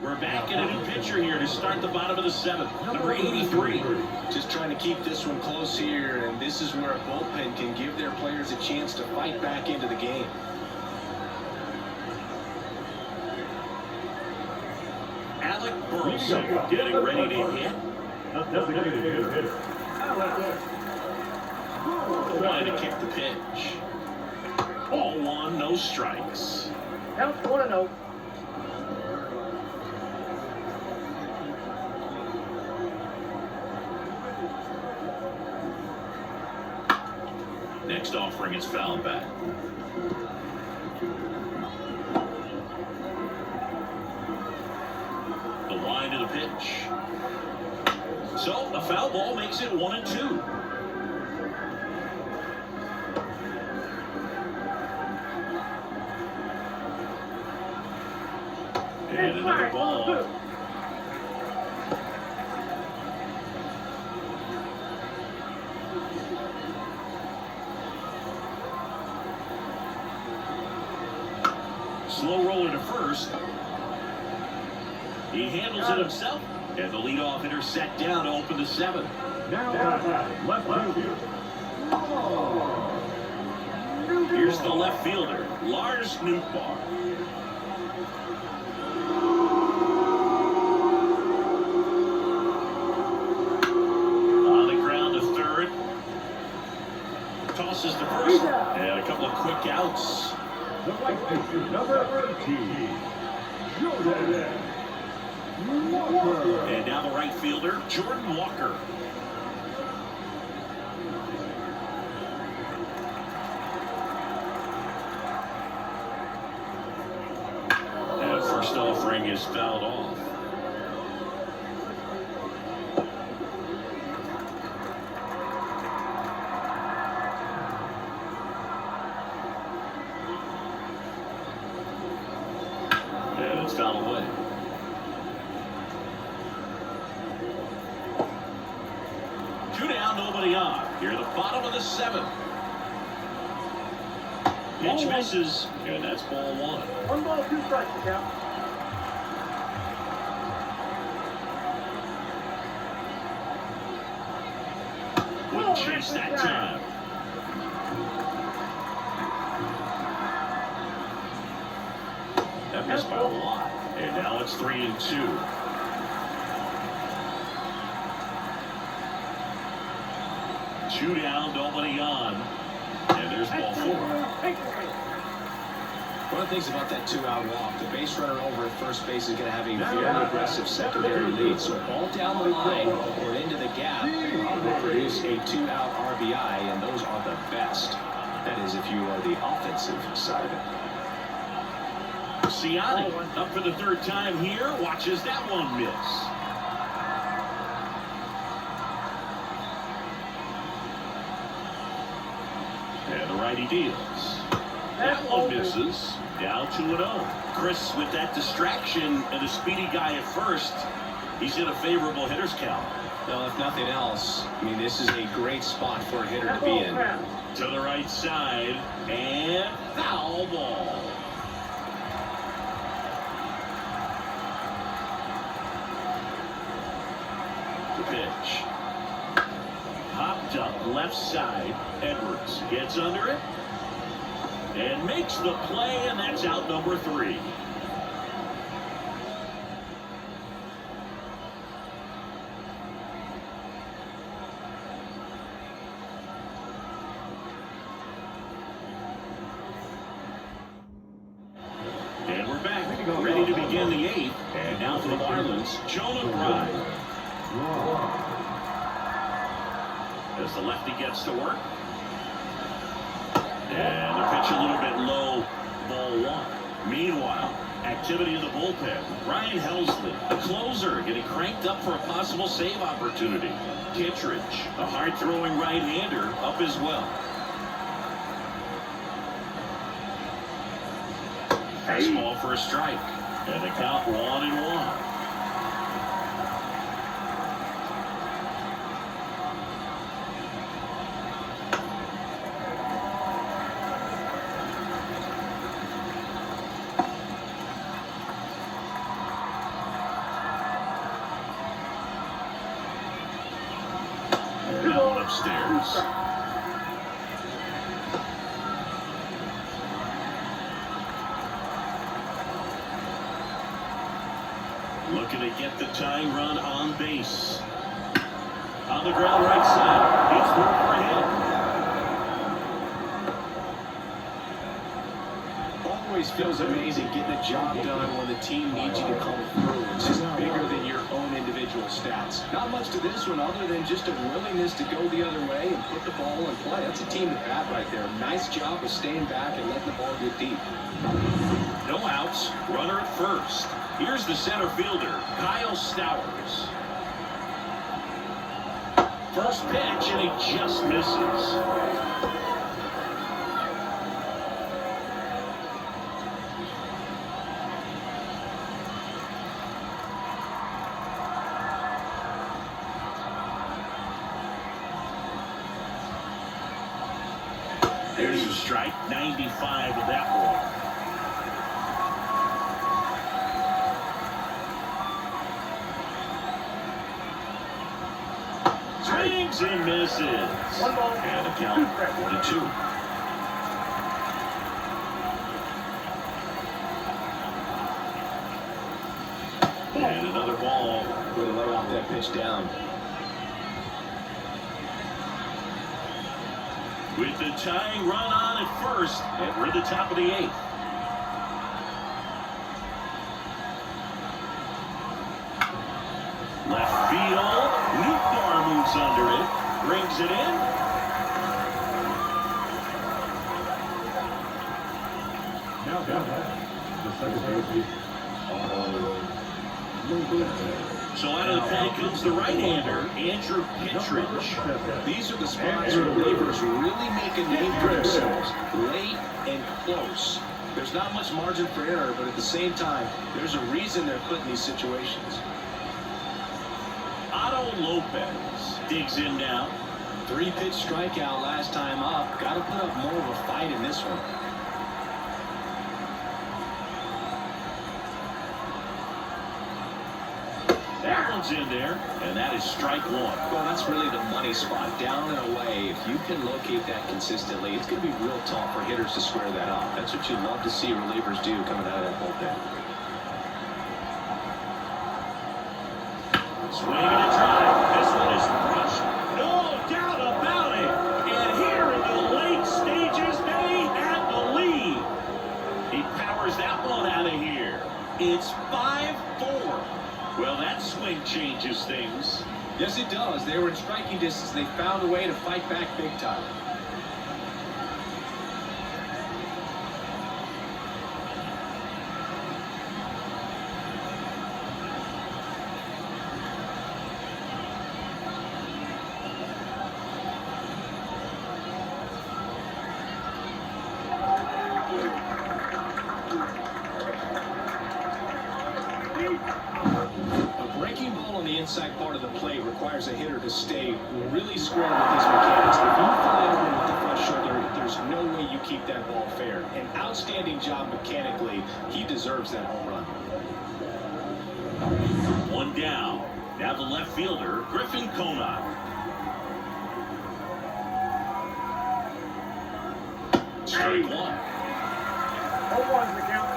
We're back in a new pitcher here to start the bottom of the 7th. Number 83. Just trying to keep this one close here, and this is where a bullpen can give their players a chance to fight back into the game. Alec Burleson getting ready to hit. Designated hitter. Trying to kick the pitch. Ball 1, no strikes. Count 1-0. Next offering is fouled back. The line to the pitch. So a foul ball makes it 1-2. And another ball. Slow roller to first. He handles it himself. And the leadoff hitter set down to open the 7th. Now left field. Here's the left fielder, Lars Nootbaar. On the ground to third. Tosses to first. And a couple of quick outs. The right fielder, number 13. Jordan Walker. And now the right fielder, Jordan Walker. And first offering is fouled off. And it's fouled away. Two down, nobody on. Here at the bottom of the 7th. Pitch misses, and that's ball 1. 1 ball, 2 strikes, count. Wouldn't chase that time. That missed by a lot. And now it's 3-2. Two down, nobody on. And there's ball 4. One of the things about that 2-out walk, the base runner over at first base is going to have a very aggressive secondary lead. So ball down the line or into the gap will produce a 2-out RBI, and those are the best. That is if you are the offensive side of it. Ciani up for the 3rd time here. Watches that one miss. And the righty deals. That one misses. Down 2-0. Chris, with that distraction and a speedy guy at first, he's in a favorable hitter's count. Well, if nothing else, I mean, this is a great spot for a hitter to be in. To the right side, and foul ball. The pitch. Popped up left side. Edwards gets under it and makes the play, and that's out number 3. And we're back, ready to begin the 8th. And now for the Marlins, Jonah Bride. As the lefty gets to work. And the pitch a little bit low, ball 1. Meanwhile, Activity in the bullpen. Ryan Helsley, a closer, getting cranked up for a possible save opportunity. Kittredge, a hard-throwing right-hander, up as well. Fastball for a strike. And the count 1-1. Now upstairs. Looking to get the tying run on base. On the ground right side. It's through for a hit. Always feels amazing getting a job done when the team needs you to come through. It's just bigger than your own individual stats. Not much to this one other than just a willingness to go the other way and put the ball in play. That's a team at bat right there. Nice job of staying back and letting the ball get deep. No outs. Runner at first. Here's the center fielder, Kyle Stowers. First pitch, and he just misses. There's a strike, 95 of that one. Swings and misses. 1 ball. And a count 1-2. And another ball. Really lay off that pitch down. With the tying run on at first, and we're at the top of the 8th. Left field. Newbar moves under it. Brings it in. Now down the second base. So out of the pen comes the right-hander, Andrew Kittredge. These are the spots where relievers really make a name for themselves. Late and close. There's not much margin for error, but at the same time, there's a reason they're put in these situations. Otto Lopez digs in now. 3-pitch strikeout last time up. Got to put up more of a fight in this one. That one's in there, and that is strike 1. Well, that's really the money spot. Down and away. If you can locate that consistently, it's going to be real tough for hitters to square that up. That's what you'd love to see relievers do coming out of that bullpen. Swing and a drive. This one is crushed. No doubt about it. And here in the late stages, they have the lead. He powers that one out of here. It's 5-4. Well, that swing changes things. Yes, it does. They were in striking distance. They found a way to fight back big time. Inside part of the plate requires a hitter to stay really square with his mechanics. If you fly over with the front shoulder, there's no way you keep that ball fair. An outstanding job mechanically. He deserves that home run. One down. Now the left fielder, Griffin Conine. Strike 1. 0-1's the count.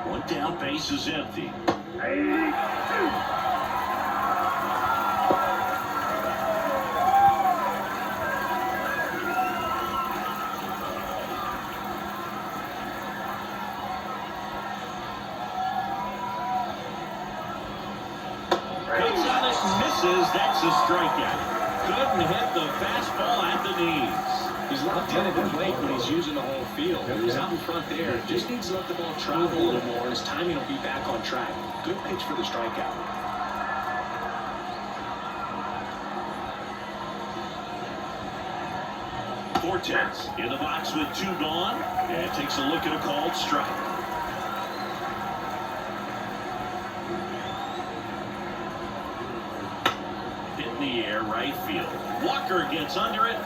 One down, base is empty. says that's a strikeout. Couldn't hit the fastball at the knees. He's locked in at the plate when he's using the whole field. He was out in front there. Just needs to let the ball travel a little more, and his timing will be back on track. Good pitch for the strikeout. 4-10 in the box with 2 gone, and takes a look at a called strike. Hit in the air, right field. Walker gets under it.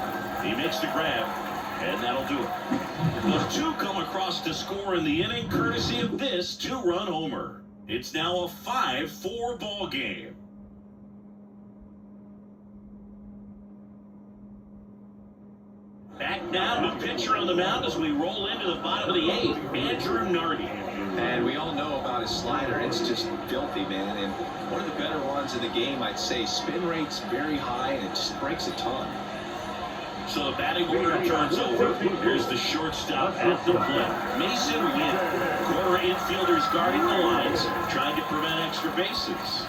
He makes the grab, and that'll do it. Those 2 come across to score in the inning, courtesy of this 2-run homer. It's now a 5-4 ball game. Back now to pitcher on the mound as we roll into the bottom of the 8th, Andrew Nardi. And we all know about his slider. It's just filthy, man. And one of the better ones in the game, I'd say. Spin rate's very high, and it just breaks a ton. So the batting order turns over. Here's the shortstop at the plate, Mason Wynn. Corner infielders guarding the lines, trying to prevent extra bases.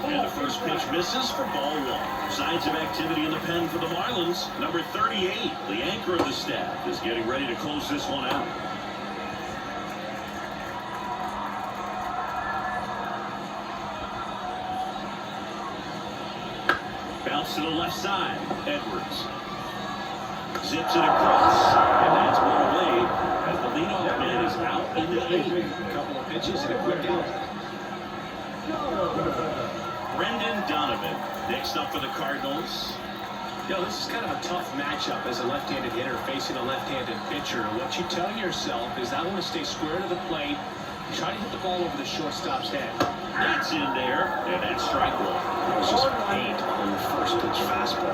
And the first pitch misses for ball 1. Signs of activity in the pen for the Marlins. Number 38, the anchor of the staff, is getting ready to close this one out. Bounce to the left side. Edwards zips it across, and that's one away as the leadoff man is out in the 8th. A couple of pitches and a quick out. Brendan Donovan next up for the Cardinals. You know, this is kind of a tough matchup as a left-handed hitter facing a left-handed pitcher. What you tell yourself is I want to stay square to the plate, try to hit the ball over the shortstop's head. That's in there, and that's strike 1. It was just paint on the first pitch fastball.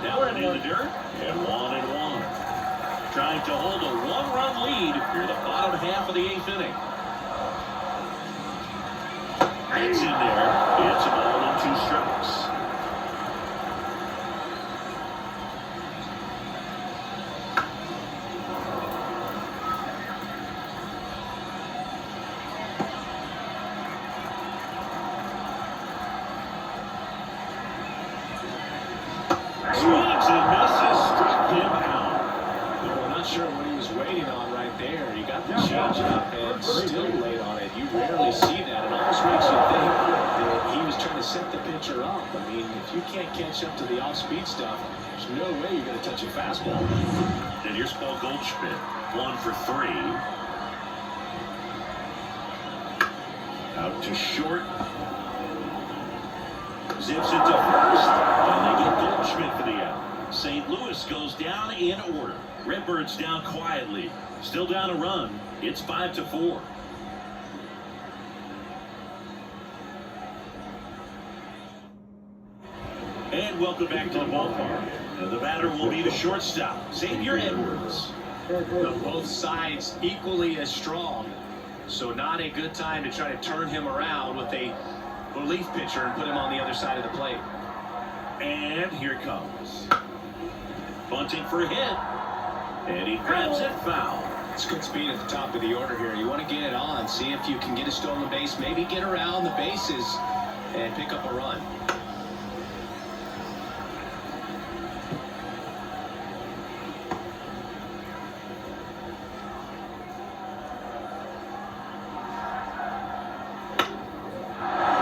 Down in the dirt, and 1-1. Trying to hold a 1-run lead near the bottom half of the 8th inning. That's in there. It's a ball and 2 strikes. Swings and misses, struck him out. Well, I'm not sure what he was waiting on right there. He got the changeup and still late on it. You rarely see that. It almost makes you think that he was trying to set the pitcher up. I mean, if you can't catch up to the off-speed stuff, there's no way you're going to touch a fastball. And here's Paul Goldschmidt, 1 for 3. Out to short. Zips it to first, and they get Goldschmidt for the out. St. Louis goes down in order. Redbirds down quietly. Still down a run. It's 5-4. And welcome back to the ballpark. And the batter will be the shortstop, Xavier Edwards. Both sides equally as strong, so not a good time to try to turn him around with a relief pitcher and put him on the other side of the plate. And here it comes. Bunting for a hit. And he grabs it foul. It's good speed at the top of the order here. You want to get it on, see if you can get a stolen base, maybe get around the bases and pick up a run.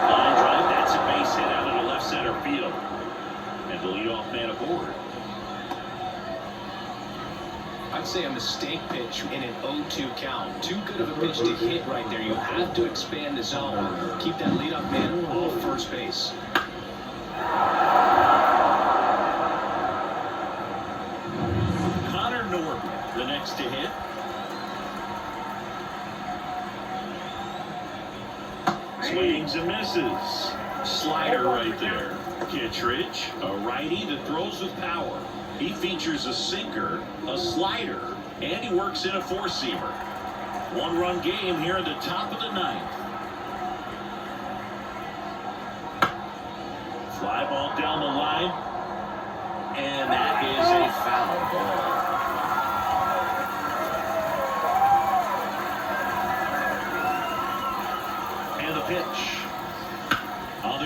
Line drive, that's a base hit out into left center field. And the leadoff man aboard. I'd say a mistake pitch in an 0-2 count. Too good of a pitch to hit right there. You have to expand the zone. Keep that leadoff man off first base. Connor Norton, the next to hit. Swings and misses. Slider right there. Kittredge, a righty that throws with power. He features a sinker, a slider, and he works in a 4-seamer. 1-run game here at the top of the 9th. Fly ball down the line, and that is a foul ball. And the pitch.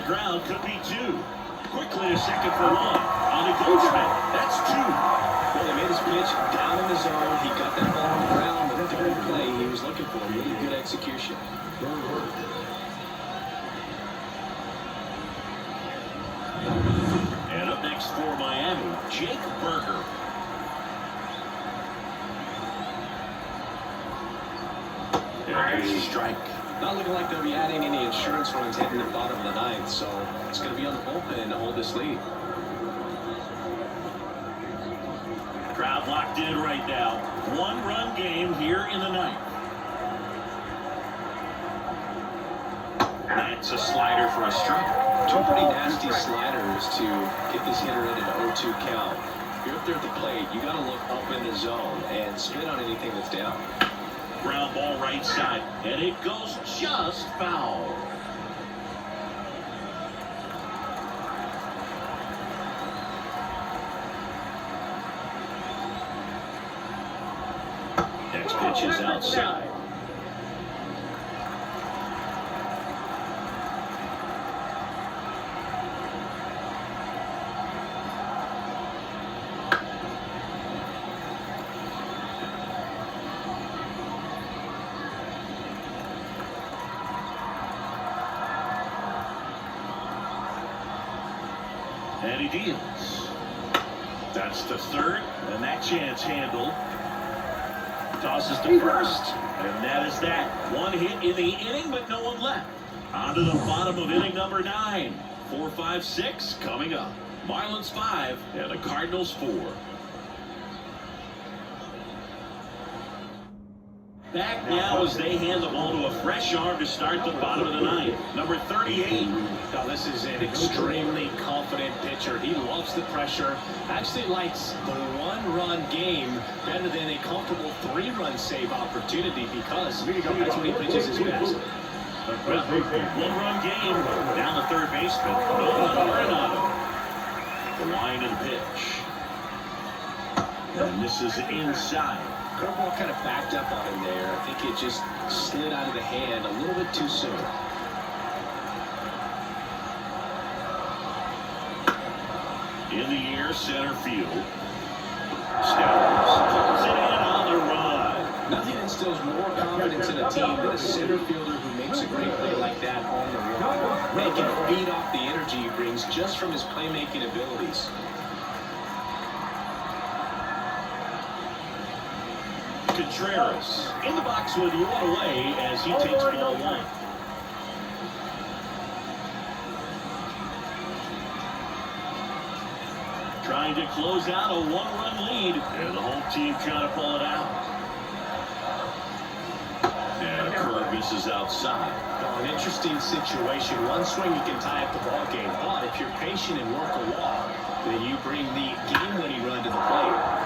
ground, could be two. Quickly to second for one. On to Goldschmidt. That's two. Well, they made his pitch down in the zone. He got that ball on the ground with the third play he was looking for. Really good execution. And up next for Miami, Jake Berger. And there's a strike. Not looking like they'll be adding any insurance runs heading to the bottom of the ninth, so it's going to be on the bullpen to hold this lead. Crowd locked in right now. One-run game here in the ninth. That's a slider for a strike. Two pretty nasty sliders to get this hitter in an 0-2 count. If you're up there at the plate, you got to look up in the zone and spin on anything that's down. Ground ball right side, and it goes just foul. Next pitch is outside. And he deals. That's the third, and that chance handled. Tosses to first, and that is that. One hit in the inning, but no one left. On to the bottom of inning number 9. 4, 5, 6 coming up. Marlins 5 and the Cardinals 4. Back now as they hand the ball to a fresh arm to start the bottom of the ninth. Number 38. Now, this is an extremely confident pitcher. He loves the pressure. Actually likes the one-run game better than a comfortable three-run save opportunity because that's when he pitches his best. One-run game. Down the third baseman. Arenado. The line of the pitch. And this is inside. Curveball kind of backed up on him there. I think it just slid out of the hand a little bit too soon. In the air, center field. Steps, pulls it in on the run. Nothing instills more confidence in a team than a center fielder who makes a great play like that on the run. They can feed off the energy he brings just from his playmaking abilities. Contreras in the box with one away as he takes ball one. Trying to close out a one-run lead, and the home team trying to pull it out. And a curve misses outside. Well, an interesting situation. One swing you can tie up the ball game, but if you're patient and work a walk, then you bring the game-winning run to the plate.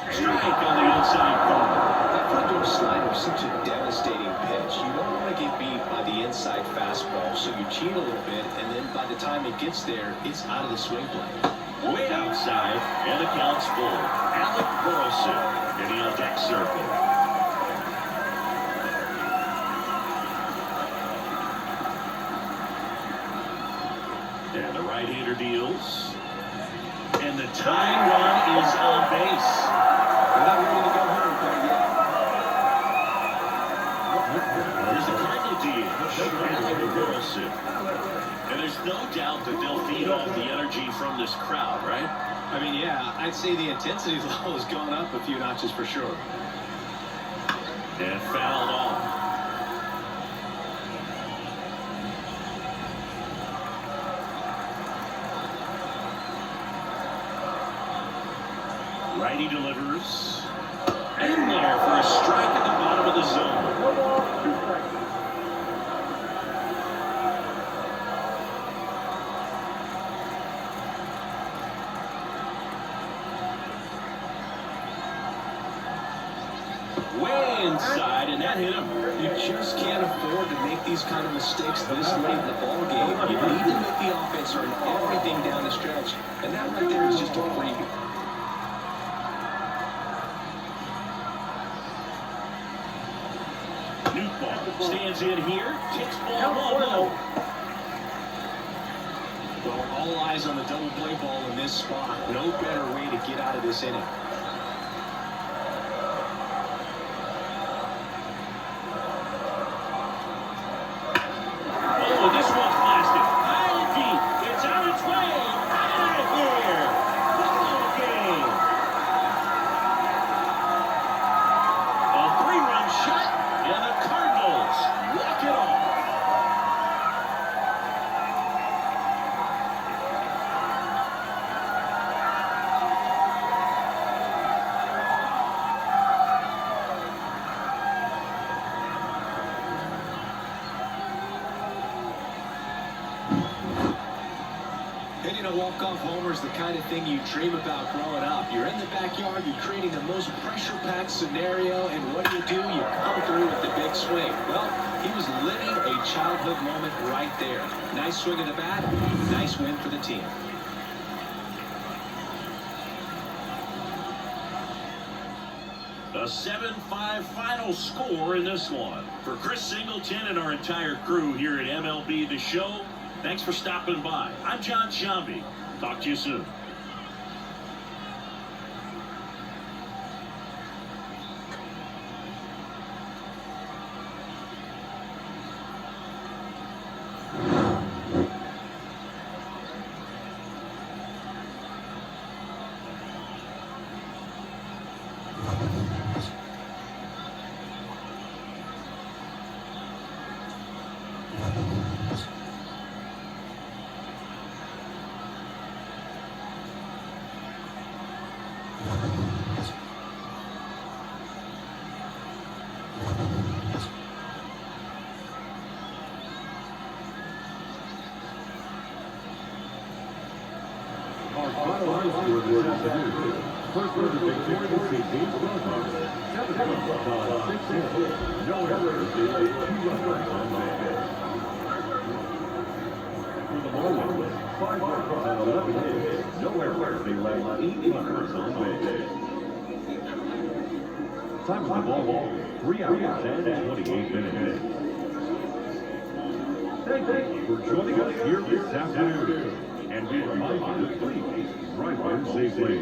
Strike on the inside corner. That front door slider is such a devastating pitch. You don't want to get beat by the inside fastball, so you cheat a little bit, and then by the time it gets there, it's out of the swing plane. Way outside, and the count's full. Alec Burleson in the on-deck circle. And the right-hander deals. And the tying run is on base. They're not ready to go home quite yet. Here's the Cardinal DH, Alec Burleson. And there's no doubt that they'll feed off the energy from this crowd, right? I mean, yeah, I'd say the intensity level has gone up a few notches for sure. And fouled off. Righty delivers. In there for a strike at the bottom of the zone. No ball, 2 strikes. Way inside, and that hit him. You just can't afford to make these kind of mistakes this late in the ball game. You need to make the offense earn everything down the stretch, and that right there is just a freebie. Newball stands in here, takes ball Count 1-0. Well, all eyes on the double play ball in this spot. No better way to get out of this inning. Oh, this one's blasted. High and deep. It's on its way. Out of here. Ball game. A 3-run shot, and the Cardinals walk it off. Hitting a walk-off homer is the kind of thing you dream about growing up. You're in the backyard, you're creating the most pressure-packed scenario, and what do? You come through with the big swing. Well, he was living a childhood moment right there. Nice swing of the bat, nice win for the team. A 7-5 final score in this one. For Chris Singleton and our entire crew here at MLB The Show, thanks for stopping by. I'm John Shambi. Talk to you soon. Our final high score this afternoon. First order victory for the James Broncos. 7 runs, 6 hits. No errors. They laid 2 runs on base. For the Marlins, 5 runs and 11 hits. No errors. They laid 8 runners on base. Time of the ball, 3 hours and 28 minutes. Thank you for joining us here this afternoon. And we remind you to please drive in safely.